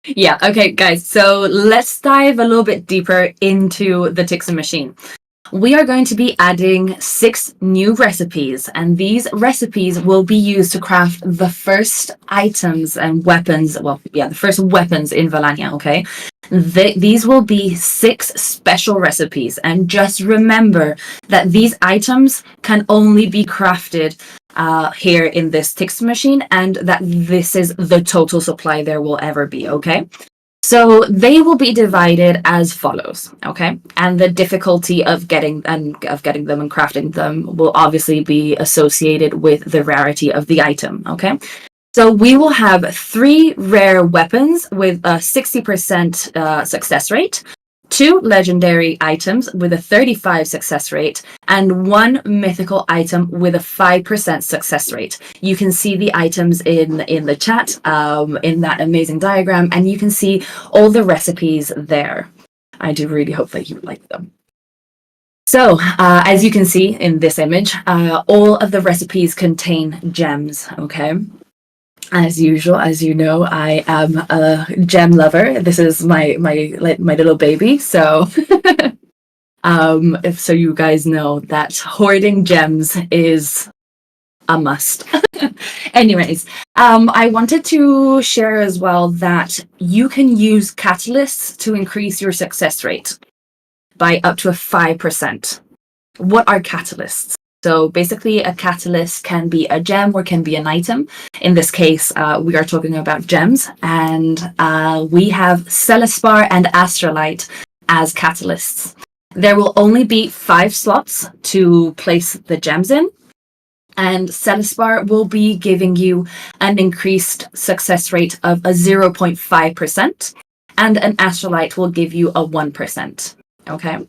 Yeah, okay, guys, so let's dive a little bit deeper into the Tixon machine. we are going to be adding 6 new recipes, and these recipes will be used to craft the first items and weapons. Well, yeah, the first weapons in Valannia, okay? These will be 6 special recipes, and just remember that these items can only be crafted here in this text machine, and that this is the total supply there will ever be, okay? So they will be divided as follows, okay? And the difficulty of getting them and crafting them will obviously be associated with the rarity of the item, okay? So we will have 3 rare weapons with a 60% success rate, 2 legendary items with a 35 success rate, and 1 mythical item with a 5% success rate. You can see the items in the chat, in that amazing diagram, and you can see all the recipes there. I do really hope that you like them. So, as you can see in this image, all of the recipes contain gems, okay? As usual, as you know, I am a gem lover. This is my little baby. So, so you guys know that hoarding gems is a must. Anyways, I wanted to share as well that you can use catalysts to increase your success rate by up to 5%. What are catalysts? So basically, a catalyst can be a gem or can be an item. In this case, we are talking about gems, and we have Celespar and Astrolite as catalysts. There will only be 5 slots to place the gems in, and Celespar will be giving you an increased success rate of a 0.5%, and an Astrolite will give you a 1%. Okay.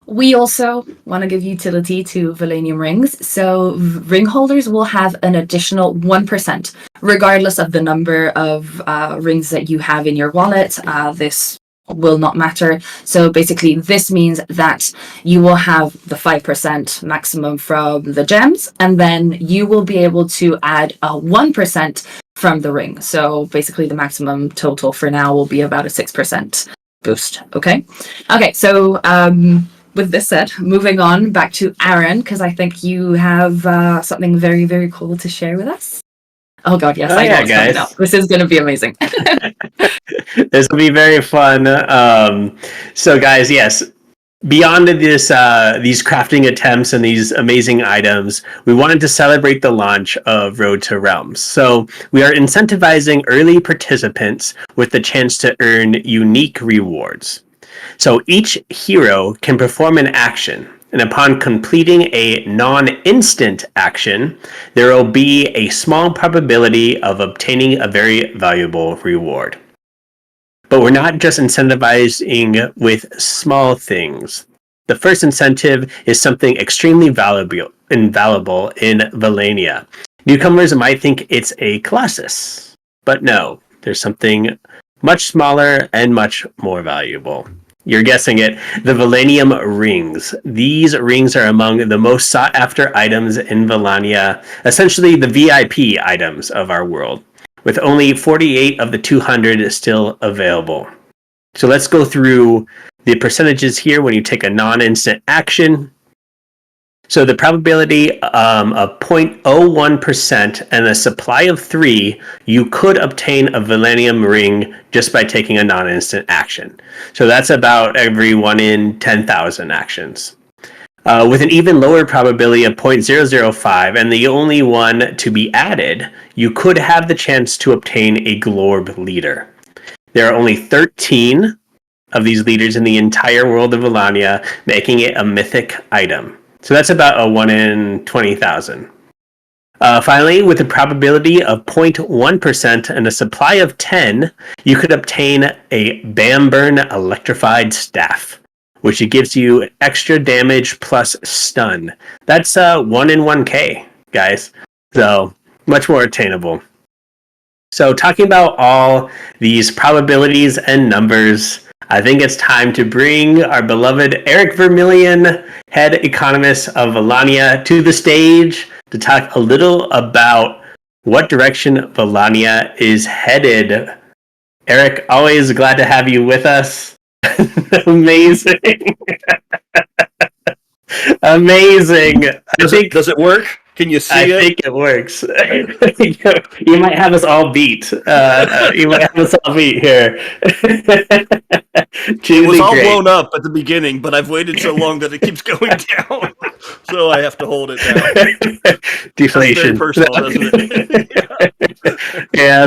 We also want to give utility to Valannium rings, so ring holders will have an additional 1%, regardless of the number of rings that you have in your wallet. This will not matter. So basically, this means that you will have the 5% maximum from the gems, and then you will be able to add a 1% from the ring. So basically, the maximum total for now will be about a 6% boost. Okay. Okay. So, with this said, moving on back to Aaron, because I think you have something very, very cool to share with us. Oh God, yes, I know it's coming up. This is going to be amazing. This will be very fun. So guys, yes, beyond this, these crafting attempts and these amazing items, we wanted to celebrate the launch of Road to Realms. So we are incentivizing early participants with the chance to earn unique rewards. So each hero can perform an action, and upon completing a non-instant action, there will be a small probability of obtaining a very valuable reward. But we're not just incentivizing with small things. The first incentive is something extremely valuable in Valannia. Newcomers might think it's a Colossus, but no, there's something much smaller and much more valuable. You're guessing it, the Valannium rings. These rings are among the most sought after items in Valannia, essentially the VIP items of our world, with only 48 of the 200 still available. So let's go through the percentages here when you take a non-instant action. So the probability of 0.01% and a supply of 3, you could obtain a Valannium ring just by taking a non-instant action. So that's about every 1 in 10,000 actions. With an even lower probability of 0.005 and the only one to be added, you could have the chance to obtain a Glorb leader. There are only 13 of these leaders in the entire world of Valannia, making it a mythic item. So that's about a 1 in 20,000. Finally, with a probability of 0.1% and a supply of 10, you could obtain a Bamburn Electrified Staff, which gives you extra damage plus stun. That's 1 in 1k, guys. So much more attainable. So talking about all these probabilities and numbers, I think it's time to bring our beloved Eric Vermillion, head economist of Valannia, to the stage to talk a little about what direction Valannia is headed. Eric, always glad to have you with us. Amazing. Amazing. Does it work? Can you see I it? think it works. You might have us all beat. You might have us all beat here. It was all great. blown up at the beginning, but I've waited so long that it keeps going down. So I have to hold it down. Deflation. That's very personal, doesn't it? Yeah.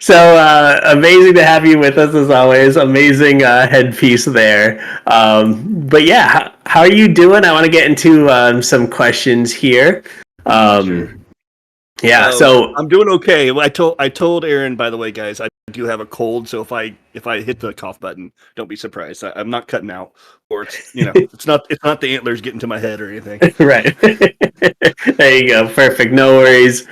So amazing to have you with us as always. Amazing headpiece there. But yeah, how are you doing? I want to get into some questions here. Sure. Yeah, so I'm doing okay. I told Aaron, by the way, guys, I do have a cold, so if I hit the cough button, don't be surprised. I'm not cutting out, or it's it's not the antlers getting to my head or anything. Right. There you go. Perfect. No worries.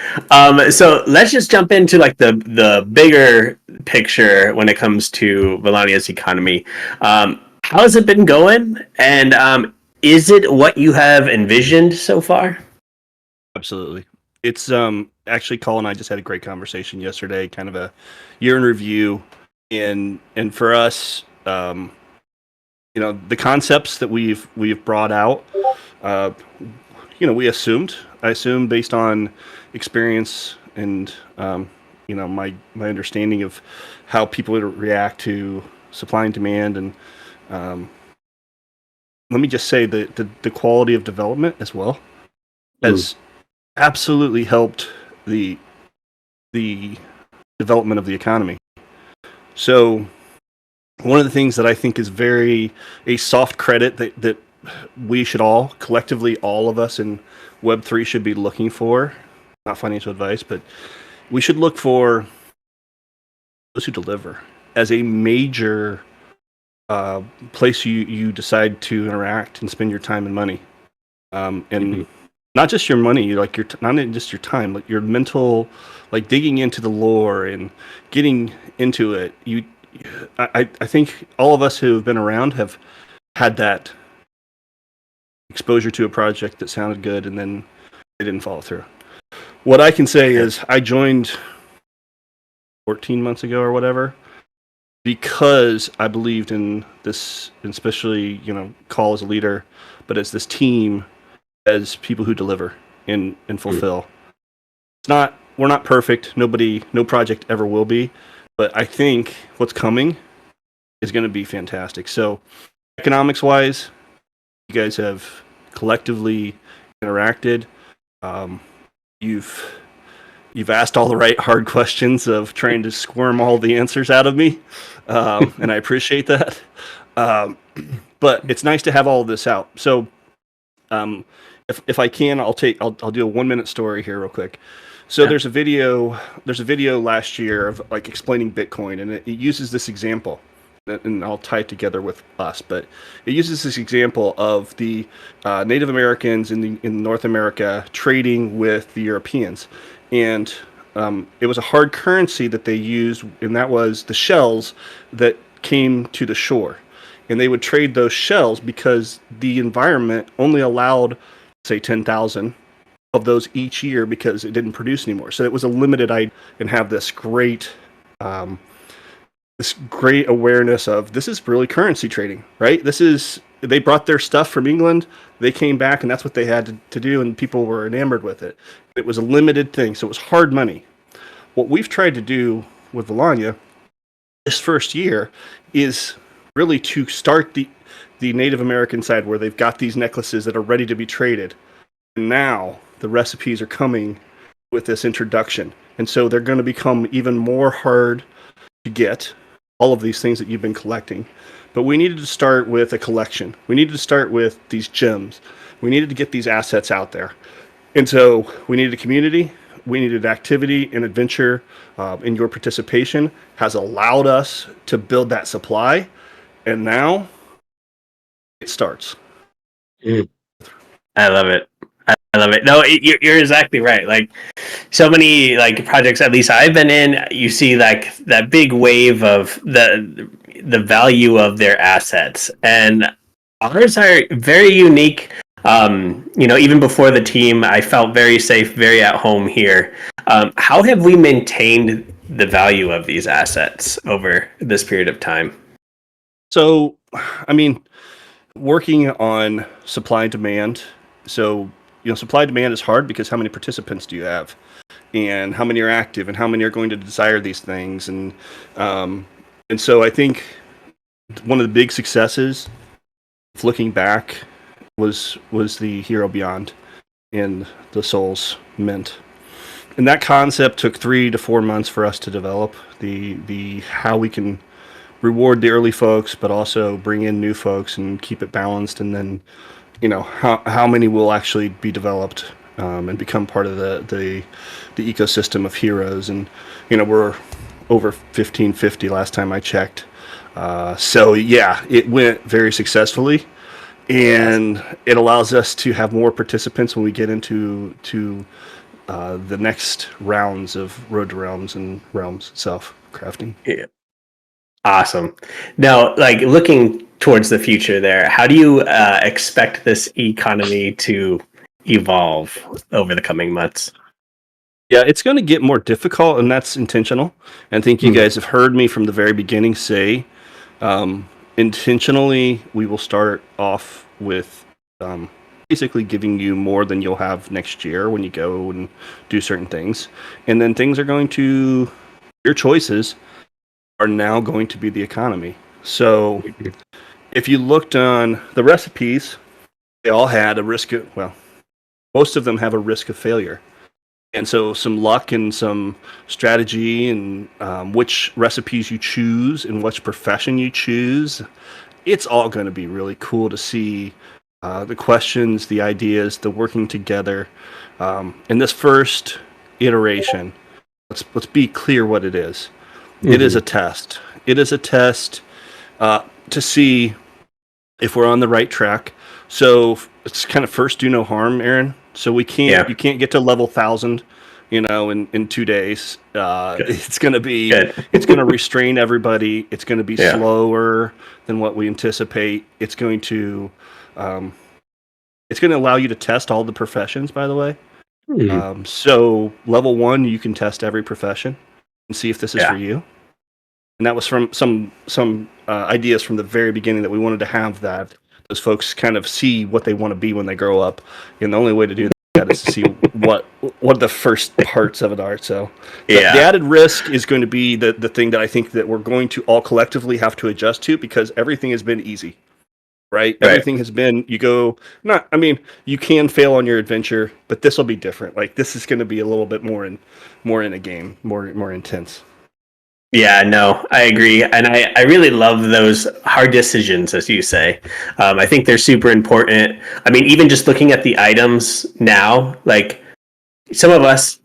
So let's just jump into like the bigger picture when it comes to Valannia's economy. How has it been going? And is it what you have envisioned so far? Absolutely. It's actually Cole and I just had a great conversation yesterday, kind of a year in review, and for us, the concepts that we've brought out, I assumed based on experience and my understanding of how people would react to supply and demand, and let me just say the quality of development as well has absolutely helped the development of the economy. So one of the things that I think is a soft credit that we should all collectively, all of us in Web3 should be looking for, not financial advice, but we should look for those who deliver as a major place you decide to interact and spend your time and money, and not just your money, like not just your time, like your mental, like digging into the lore and getting into it. I think all of us who have been around have had that exposure to a project that sounded good and then it didn't follow through. What I can say is I joined 14 months ago or whatever because I believed in this, especially Call as a leader, but as this team, as people who deliver and fulfill. We're not perfect. No project ever will be, but I think what's coming is going to be fantastic. So economics wise, you guys have collectively interacted. You've asked all the right hard questions of trying to squirm all the answers out of me, and I appreciate that. But it's nice to have all of this out. So if I can, I'll do a 1-minute story here real quick. So there's a video last year of like explaining Bitcoin, and it uses this example, and I'll tie it together with us, but it uses this example of the Native Americans in North America trading with the Europeans, and it was a hard currency that they used, and that was the shells that came to the shore, and they would trade those shells because the environment only allowed, say, 10,000 of those each year because it didn't produce anymore. So it was a limited item, and have this great awareness of this is really currency trading, right? They brought their stuff from England, they came back, and that's what they had to do, and people were enamored with it. It was a limited thing, so it was hard money. What we've tried to do with Valannia this first year is really to start the Native American side where they've got these necklaces that are ready to be traded. And now the recipes are coming with this introduction. And so they're going to become even more hard to get, all of these things that you've been collecting. But we needed to start with a collection. We needed to start with these gems. We needed to get these assets out there. And so we needed a community. We needed activity and adventure, and your participation has allowed us to build that supply. And now it starts. I love it. I love it. No, you're exactly right. Like so many like projects, at least I've been in, you see like that big wave of the value of their assets, and ours are very unique. Even before the team, I felt very safe, very at home here. How have we maintained the value of these assets over this period of time? So, I mean, working on supply and demand. So, supply and demand is hard because how many participants do you have, and how many are active, and how many are going to desire these things, and so I think one of the big successes, looking back, was the Hero Beyond and the Souls Mint. And that concept took 3 to 4 months for us to develop. The how we can reward the early folks, but also bring in new folks and keep it balanced, and then how many will actually be developed and become part of the ecosystem of heroes. And we're over 1550 last time I checked. So yeah, it went very successfully, and it allows us to have more participants when we get into the next rounds of Road to Realms and Realms itself crafting. Yeah. Awesome. Now, like, looking towards the future there, how do you expect this economy to evolve over the coming months? Yeah, it's going to get more difficult, and that's intentional. And I think you guys have heard me from the very beginning say, intentionally, we will start off with basically giving you more than you'll have next year when you go and do certain things. And then things are going to, your choices are now going to be the economy. So if you looked on the recipes, they all had a risk of, well, most of them have a risk of failure. And so some luck and some strategy, and which recipes you choose and which profession you choose, it's all going to be really cool to see the questions, the ideas, the working together. In this first iteration, let's be clear what it is. It is a test. It is a test to see if we're on the right track. So it's kind of first do no harm, Aaron. So you can't get to level 1,000, in 2 days. It's going to be, it's going to restrain everybody. It's going to be slower than what we anticipate. It's going to allow you to test all the professions, by the way. So level 1, you can test every profession and see if this is for you. And that was from some ideas from the very beginning, that we wanted to have that those folks kind of see what they want to be when they grow up, and the only way to do that is to see what the first parts of it are. So the added risk is going to be the thing that I think that we're going to all collectively have to adjust to, because everything has been easy, right? Everything has been, you can fail on your adventure, but this will be different. Like, this is going to be a little bit more in a game, more intense. Yeah, no, I agree. And I really love those hard decisions, as you say. I think they're super important. I mean, even just looking at the items now, like, some of us,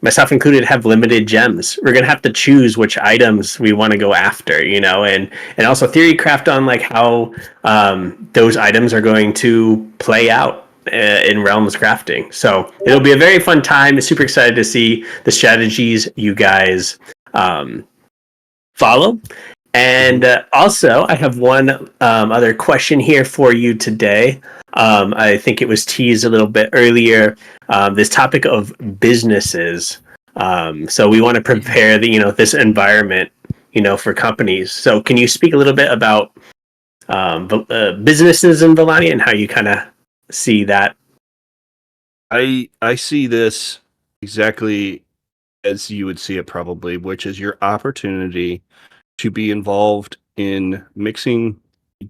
myself included, have limited gems. We're going to have to choose which items we want to go after, and also theory craft on like how those items are going to play out in Realms crafting. So it'll be a very fun time. Super excited to see the strategies you guys follow. And also, I have one other question here for you today. I think it was teased a little bit earlier, this topic of businesses. So we want to prepare this environment, for companies. So can you speak a little bit about businesses in Valannia and how you kind of see that? I see this exactly as you would see it, probably, which is your opportunity to be involved in mixing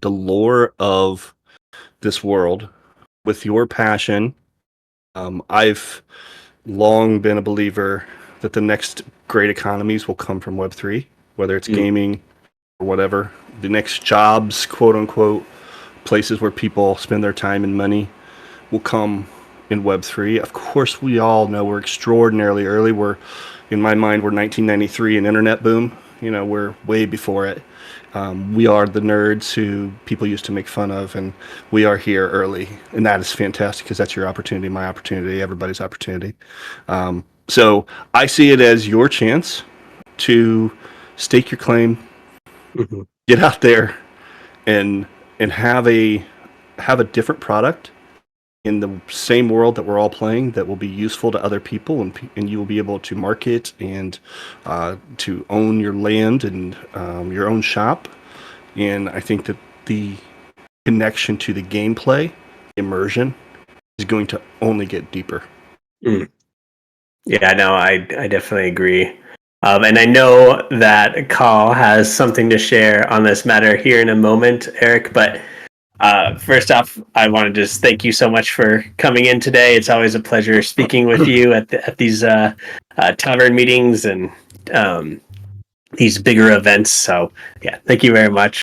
the lore of this world with your passion. I've long been a believer that the next great economies will come from Web3, whether it's gaming or whatever. The next jobs, quote unquote, places where people spend their time and money, will come in Web3. Of course, we all know we're extraordinarily early. In my mind, we're 1993 and internet boom. We're way before it. We are the nerds who people used to make fun of, and we are here early. And that is fantastic, because that's your opportunity, my opportunity, everybody's opportunity. So I see it as your chance to stake your claim, get out there, and have a different product in the same world that we're all playing, that will be useful to other people, and you will be able to market and to own your land and your own shop. And I think that the connection to the gameplay, immersion, is going to only get deeper. Yeah, no, I definitely agree. And I know that Carl has something to share on this matter here in a moment, Eric. But first off, I want to just thank you so much for coming in today. It's always a pleasure speaking with you at these tavern meetings and these bigger events. So yeah, thank you very much.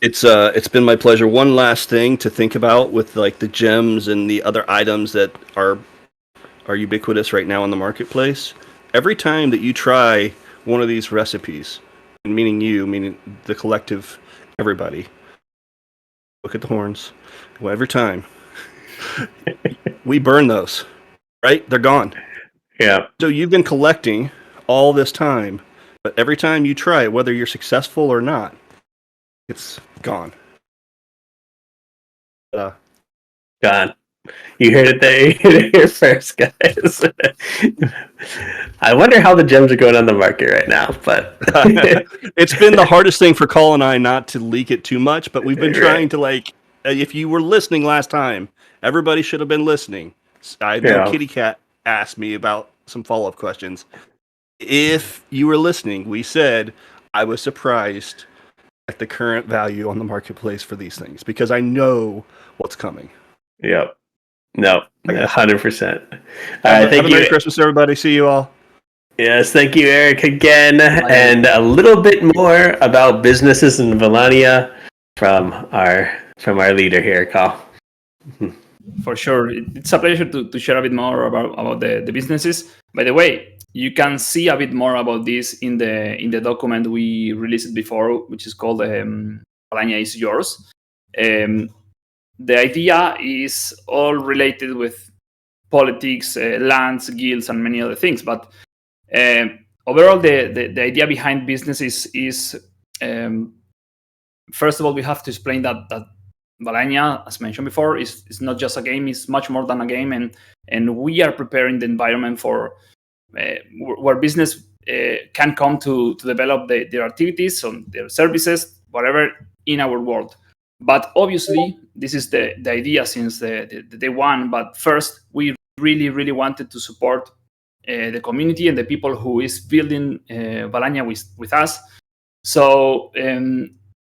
It's been my pleasure. One last thing to think about with like the gems and the other items that are ubiquitous right now in the marketplace. Every time that you try one of these recipes, and meaning the collective, everybody, look at the horns. Well, every time we burn those, right? They're gone. Yeah. So you've been collecting all this time, but every time you try it, whether you're successful or not, it's gone. Gone. You heard it there. You heard it here first, guys. I wonder how the gems are going on the market right now, but it's been the hardest thing for Cole and I not to leak it too much, but we've been trying to, like, if you were listening last time, everybody should have been listening. I know Kitty Cat asked me about some follow-up questions. If you were listening, we said I was surprised at the current value on the marketplace for these things because I know what's coming. Yep. No, 100%. All right, have thank a you. Merry Christmas, everybody. See you all. Yes, thank you, Eric, again, and a little bit more about businesses in Valannia from our leader here, Carl. For sure, it's a pleasure to share a bit more about the businesses. By the way, you can see a bit more about this in the document we released before, which is called Valannia is Yours. The idea is all related with politics, lands, guilds, and many other things. But overall, the idea behind business is first of all, we have to explain that Valannia, as mentioned before, is not just a game; it's much more than a game, and we are preparing the environment for where business can come to develop their activities, or their services, whatever, in our world. But obviously, this is the idea since the day one. But first, we really wanted to support the community and the people who is building Valannia with us. So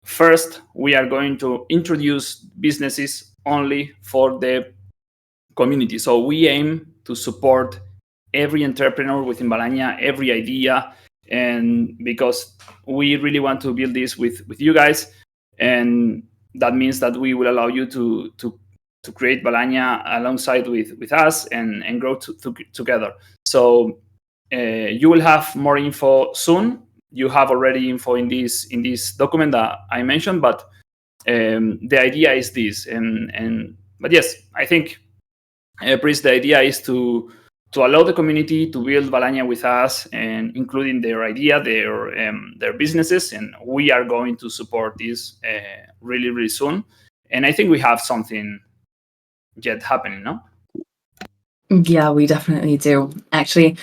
first, we are going to introduce businesses only for the community. So we aim to support every entrepreneur within Valannia, every idea, and because we really want to build this with you guys, and that means that we will allow you to create Valannia alongside with us and grow together. So you will have more info soon. You have already info in this document that I mentioned, but the idea is this. But yes, I think, Priest, the idea is to allow the community to build Valannia with us, and including their idea, their businesses, and we are going to support this really soon. And I think we have something yet happening, no? Yeah, we definitely do. Actually,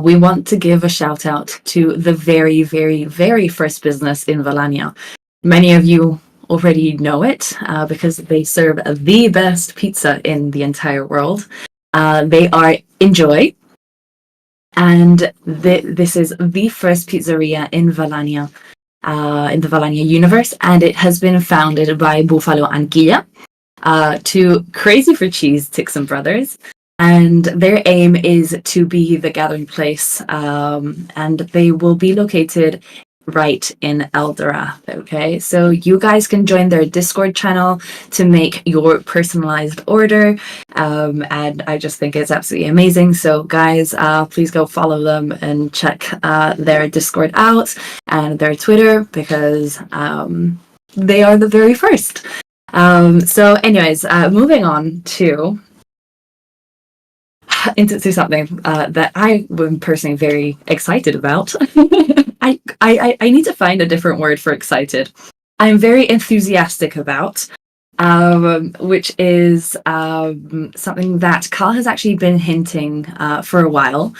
we want to give a shout out to the very first business in Valannia. Many of you already know it because they serve the best pizza in the entire world. They are Enjoy, and this is the first pizzeria in Valannia, in the Valannia universe, and it has been founded by Buffalo and Guilla, two crazy for cheese Tixon brothers. And their aim is to be the gathering place, and they will be located right in Eldorath. Okay, so you guys can join their Discord channel to make your personalized order, and I just think it's absolutely amazing. So guys, please go follow them and check their Discord out and their Twitter, because they are the very first. So anyways, moving on into something that I am personally very excited about. I need to find a different word for excited. I'm very enthusiastic about, which is something that Carl has actually been hinting for a while.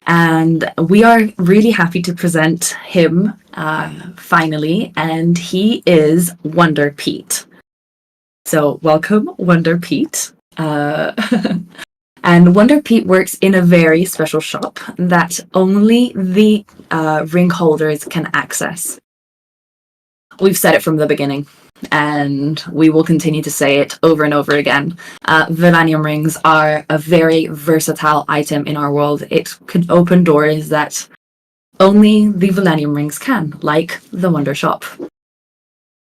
And we are really happy to present him finally, and he is Wonder Pete. So welcome, Wonder Pete. And Wonder Pete works in a very special shop that only the ring holders can access. We've said it from the beginning, and we will continue to say it over and over again. Valannium rings are a very versatile item in our world. It can open doors that only the Valannium rings can, like the Wonder Shop.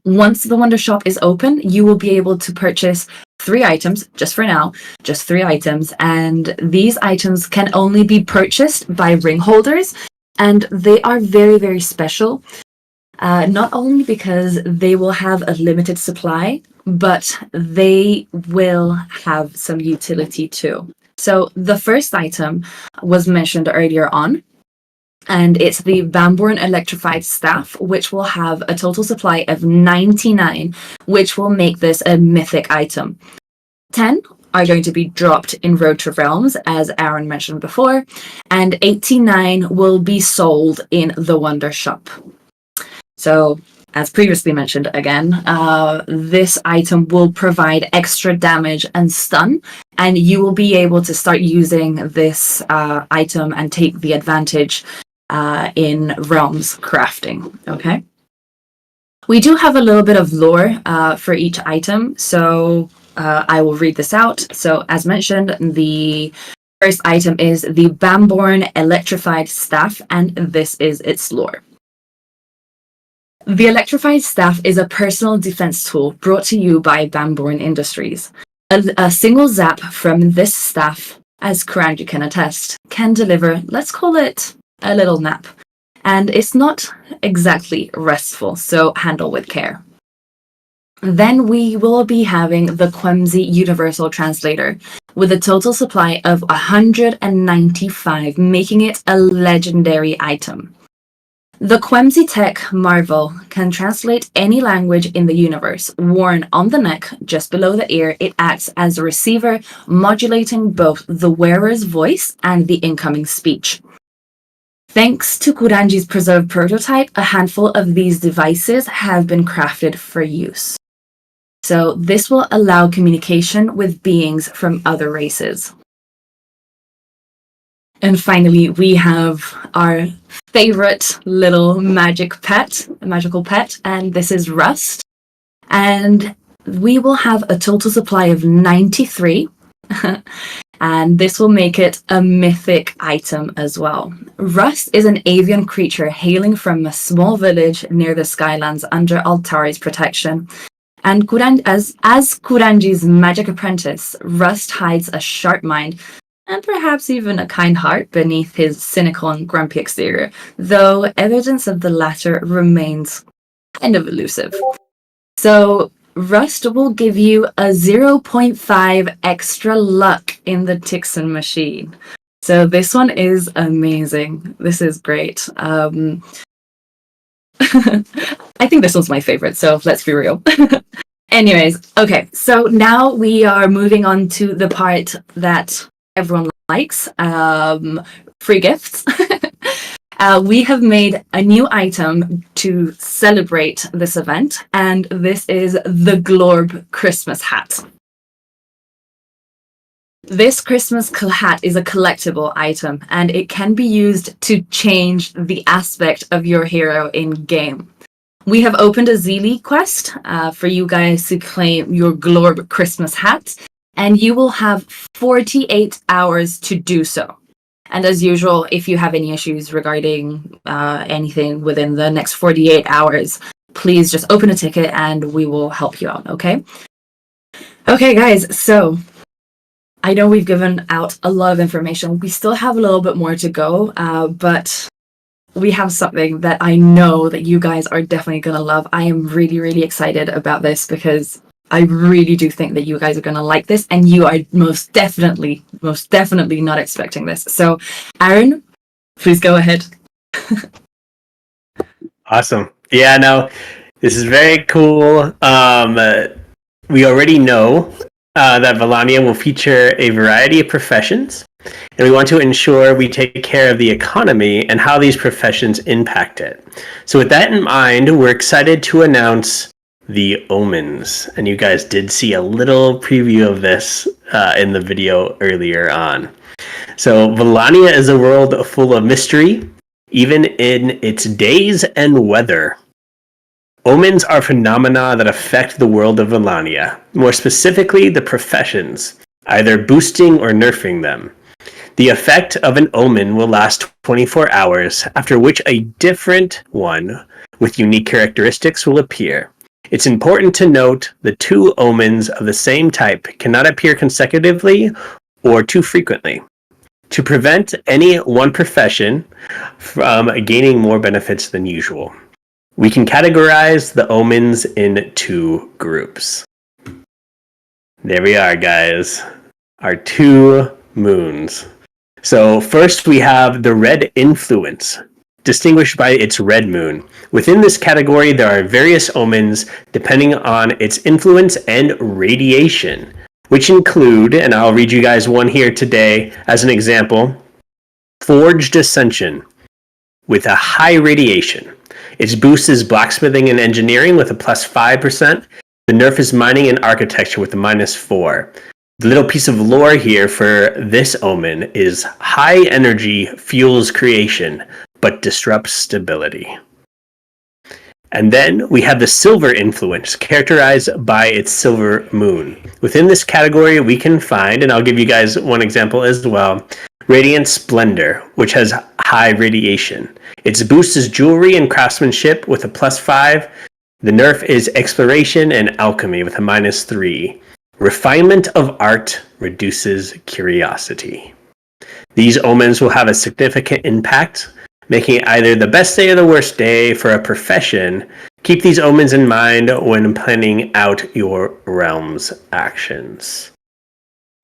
Once the Wonder Shop is open, you will be able to purchase 3 items, just for now, just 3 items, and these items can only be purchased by ring holders, and they are very, very special, not only because they will have a limited supply, but they will have some utility too. So the first item was mentioned earlier on, and it's the Bamborn Electrified Staff, which will have a total supply of 99, which will make this a mythic item. 10 are going to be dropped in Road to Realms, as Aaron mentioned before, and 89 will be sold in the Wonder Shop. So, as previously mentioned again, this item will provide extra damage and stun, and you will be able to start using this item and take the advantage in Realms crafting, okay? We do have a little bit of lore for each item, so I will read this out. So, as mentioned, the first item is the Bamborn Electrified Staff, and this is its lore. The Electrified Staff is a personal defense tool brought to you by Bamborn Industries. A single zap from this staff, as Kuranji can attest, can deliver, let's call it, a little nap. And it's not exactly restful, so handle with care. Then we will be having the Quemsy Universal Translator with a total supply of 195, making it a legendary item. The Quemsy Tech Marvel can translate any language in the universe. Worn on the neck, just below the ear, it acts as a receiver, modulating both the wearer's voice and the incoming speech. Thanks to Kuranji's preserved prototype, a handful of these devices have been crafted for use. So this will allow communication with beings from other races. And finally, we have our favorite little magical pet, and this is Rust. And we will have a total supply of 93, and this will make it a mythic item as well. Rust is an avian creature hailing from a small village near the Skylands under Altari's protection. And as Kuranji's magic apprentice, Rust hides a sharp mind and perhaps even a kind heart beneath his cynical and grumpy exterior, though evidence of the latter remains kind of elusive. So Rust will give you a 0.5 extra luck in the Tixon machine. So this one is amazing. This is great. I think this one's my favorite, so let's be real. Anyways, okay, so now we are moving on to the part that everyone likes, free gifts. We have made a new item to celebrate this event, and this is the Glorb Christmas hat. This Christmas hat is a collectible item, and it can be used to change the aspect of your hero in-game. We have opened a Zeely quest for you guys to claim your Glorb Christmas hat, and you will have 48 hours to do so. And as usual, if you have any issues regarding anything within the next 48 hours, please just open a ticket and we will help you out, okay? Okay, guys, so I know we've given out a lot of information. We still have a little bit more to go, but we have something that I know that you guys are definitely going to love. I am really, really excited about this because I really do think that you guys are going to like this, and you are most definitely not expecting this. So, Aaron, please go ahead. Awesome. Yeah, no, this is very cool. We already know that Valannia will feature a variety of professions, and we want to ensure we take care of the economy and how these professions impact it. So with that in mind, we're excited to announce the omens. And you guys did see a little preview of this in the video earlier on. So Valannia is a world full of mystery, even in its days and weather. Omens are phenomena that affect the world of Valannia, more specifically the professions, either boosting or nerfing them. The effect of an omen will last 24 hours, after which a different one with unique characteristics will appear. It's important to note the two omens of the same type cannot appear consecutively or too frequently, to prevent any one profession from gaining more benefits than usual. We can categorize the omens in two groups. There we are, guys. Our two moons. So first we have the red influence, distinguished by its red moon. Within this category, there are various omens depending on its influence and radiation, which include, and I'll read you guys one here today as an example, Forged Ascension with a high radiation. Its boost is blacksmithing and engineering with a plus 5%. The nerf is mining and architecture with a minus 4. The little piece of lore here for this omen is high energy fuels creation, but disrupts stability. And then we have the silver influence, characterized by its silver moon. Within this category, we can find, and I'll give you guys one example as well, Radiant Splendor, which has high radiation. Its boost is jewelry and craftsmanship with a plus 5. The nerf is exploration and alchemy with a minus 3. Refinement of art reduces curiosity. These omens will have a significant impact, making it either the best day or the worst day for a profession. Keep these omens in mind when planning out your realm's actions.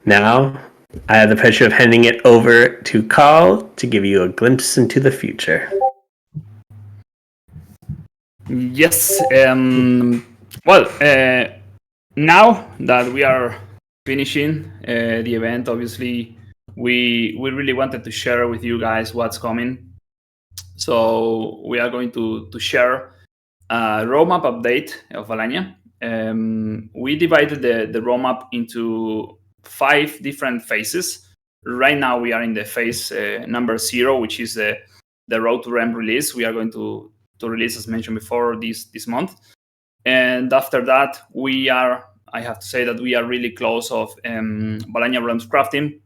Now, I have the pleasure of handing it over to Carl to give you a glimpse into the future. Yes. Now that we are finishing the event, obviously, we really wanted to share with you guys what's coming. So we are going to share a roadmap update of Valannia. We divided the roadmap into 5 different phases. Right now we are in the phase number 0, which is the Road to Realm release. We are going to release, as mentioned before, this month. And after that, I have to say that we are really close of Valannia Realms crafting,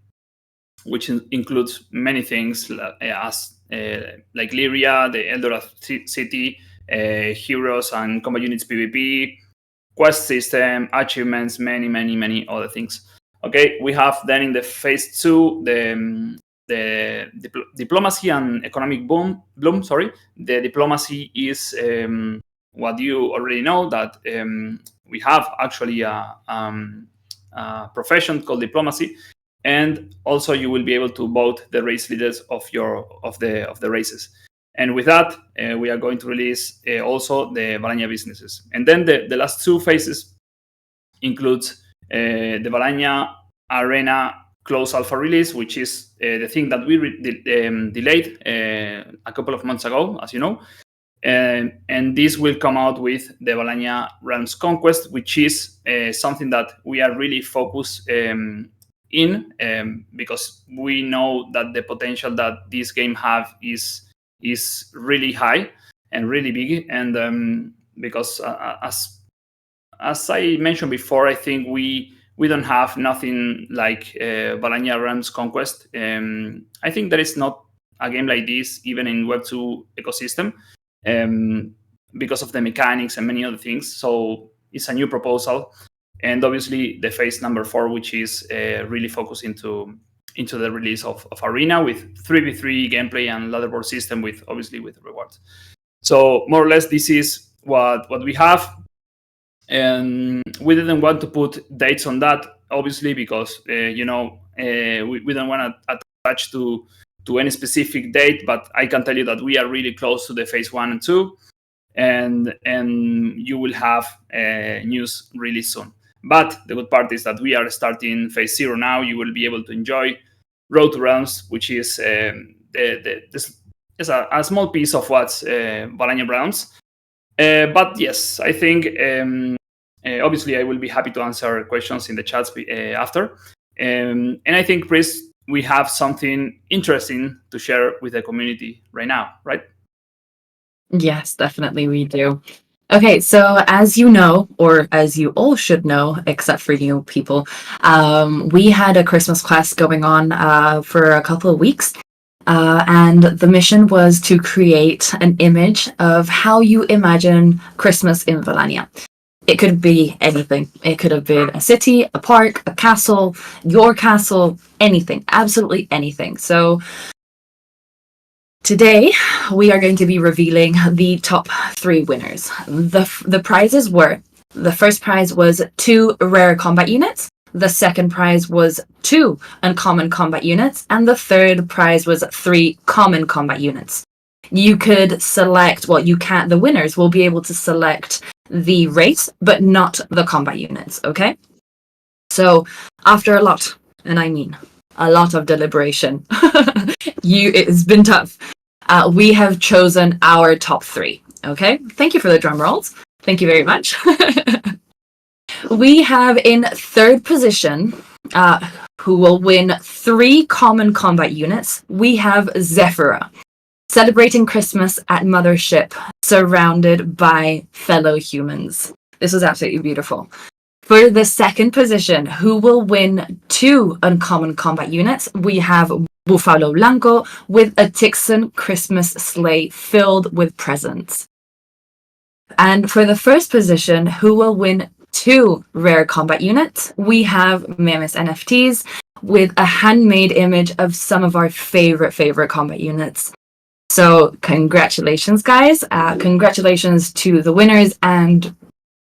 which includes many things as like Lyria, the Eldorad City, heroes and combat units PvP, quest system, achievements, many other things. Okay, we have then in the phase 2 the diplomacy and economic bloom. The diplomacy is what you already know, that we have actually a profession called diplomacy, and also you will be able to vote the race leaders of the races. And with that, we are going to release also the Valannia businesses. And then the last 2 phases includes the Valannia Arena close alpha release, which is the thing that we delayed a couple of months ago, as you know. And this will come out with the Valannia Realms Conquest, which is something that we are really focused in, because we know that the potential that this game have is really high and really big. And because as I mentioned before, I think we don't have nothing like Valannia Realms Conquest. I think there is not a game like this even in Web2 ecosystem, because of the mechanics and many other things. So it's a new proposal, and obviously the phase number 4, which is really focused into the release of Arena with 3v3 gameplay and leaderboard system with rewards. So more or less this is what we have. And we didn't want to put dates on that, obviously, because we don't want to attach to any specific date. But I can tell you that we are really close to the phase 1 and 2, and you will have news really soon. But the good part is that we are starting phase 0 now. You will be able to enjoy Road to Realms, which is a small piece of what's Valannia Realms. But yes, I think obviously I will be happy to answer questions in the chats after. And I think, Chris, we have something interesting to share with the community right now, right? Yes, definitely we do. Okay, so as you know, or as you all should know, except for you people, we had a Christmas class going on for a couple of weeks. And the mission was to create an image of how you imagine Christmas in Valannia. It could be anything. It could have been a city, a park, a castle, your castle, anything, absolutely anything. So today, we are going to be revealing the top 3 winners. The prizes were, the first prize was 2 rare combat units, the second prize was 2 uncommon combat units, and the third prize was 3 common combat units. You could select, well, you can't, the winners will be able to select the race, but not the combat units, okay? So, after a lot, and I mean a lot of deliberation, it's been tough. We have chosen our top 3. Okay, thank you for the drum rolls. Thank you very much. We have in third position, who will win 3 common combat units. We have Zephyra, celebrating Christmas at Mothership, surrounded by fellow humans. This was absolutely beautiful. For the second position, who will win 2 uncommon combat units, we have Bufalo Blanco with a Tixon Christmas sleigh filled with presents. And for the first position, who will win 2 rare combat units, we have Memes NFTs with a handmade image of some of our favorite combat units. So congratulations, guys. Congratulations to the winners, and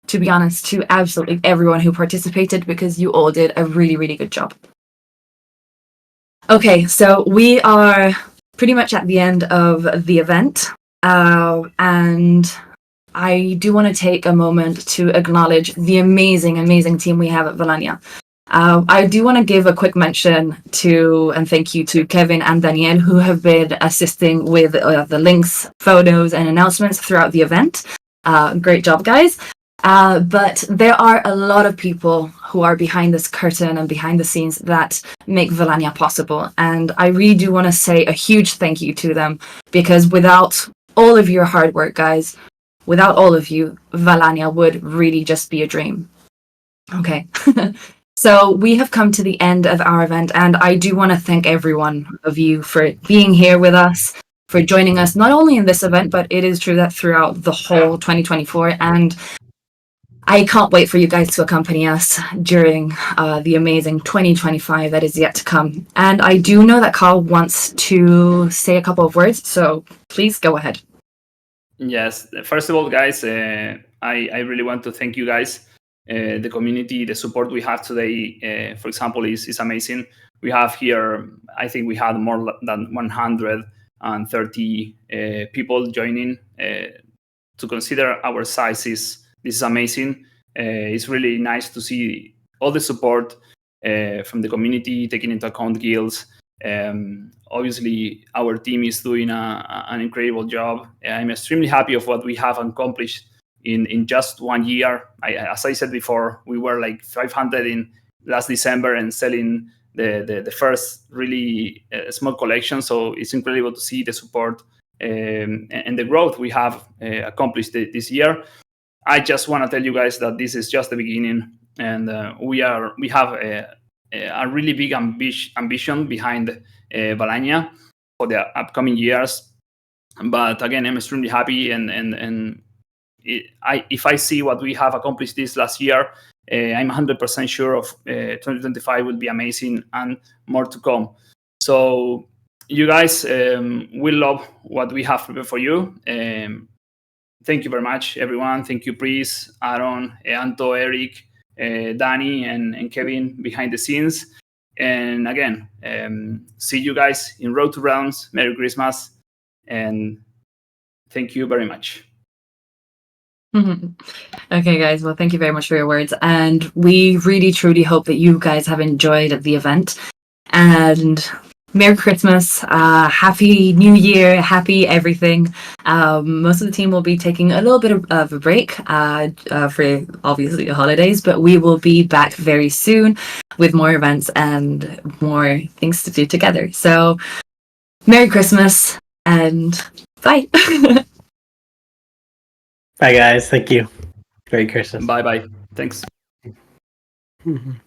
to be honest, to absolutely everyone who participated, because you all did a really good job. Okay, so we are pretty much at the end of the event, and I do want to take a moment to acknowledge the amazing team we have at Valannia. I do want to give a quick mention to and thank you to Kevin and Danielle, who have been assisting with the links, photos, and announcements throughout the event. Great job, guys. But there are a lot of people who are behind this curtain and behind the scenes that make Valannia possible. And I really do want to say a huge thank you to them, because without all of your hard work, guys, without all of you, Valannia would really just be a dream. Okay. So we have come to the end of our event, and I do want to thank every one of you for being here with us, for joining us, not only in this event, but it is true that throughout the whole 2024. And I can't wait for you guys to accompany us during the amazing 2025 that is yet to come. And I do know that Carl wants to say a couple of words, so please go ahead. Yes, first of all, guys, I really want to thank you guys. The community, the support we have today, for example, is amazing. We have here, I think we had more than 130 people joining. To consider our sizes, this is amazing. It's really nice to see all the support from the community, taking into account guilds. Obviously, our team is doing an incredible job. I'm extremely happy of what we have accomplished in just 1 year. As I said before, we were like 500 in last December and selling the first really small collection. So it's incredible to see the support and the growth we have accomplished this year. I just want to tell you guys that this is just the beginning, and we have a really big ambition behind Valannia for the upcoming years. But again, I'm extremely happy, and if I see what we have accomplished this last year, I'm 100% sure of 2025 will be amazing and more to come. So you guys will love what we have prepared for you. Thank you very much, everyone. Thank you, Pris, Aaron, Anto, Eric, Danny, and Kevin behind the scenes. And again, see you guys in Road to Realms. Merry Christmas, and thank you very much. Okay, guys. Well, thank you very much for your words. And we really, truly hope that you guys have enjoyed the event. And Merry Christmas, Happy New Year, happy everything. Most of the team will be taking a little bit of a break for obviously the holidays, but we will be back very soon with more events and more things to do together. So, Merry Christmas and bye. Bye, guys. Thank you. Merry Christmas. Bye bye. Thanks. Mhm.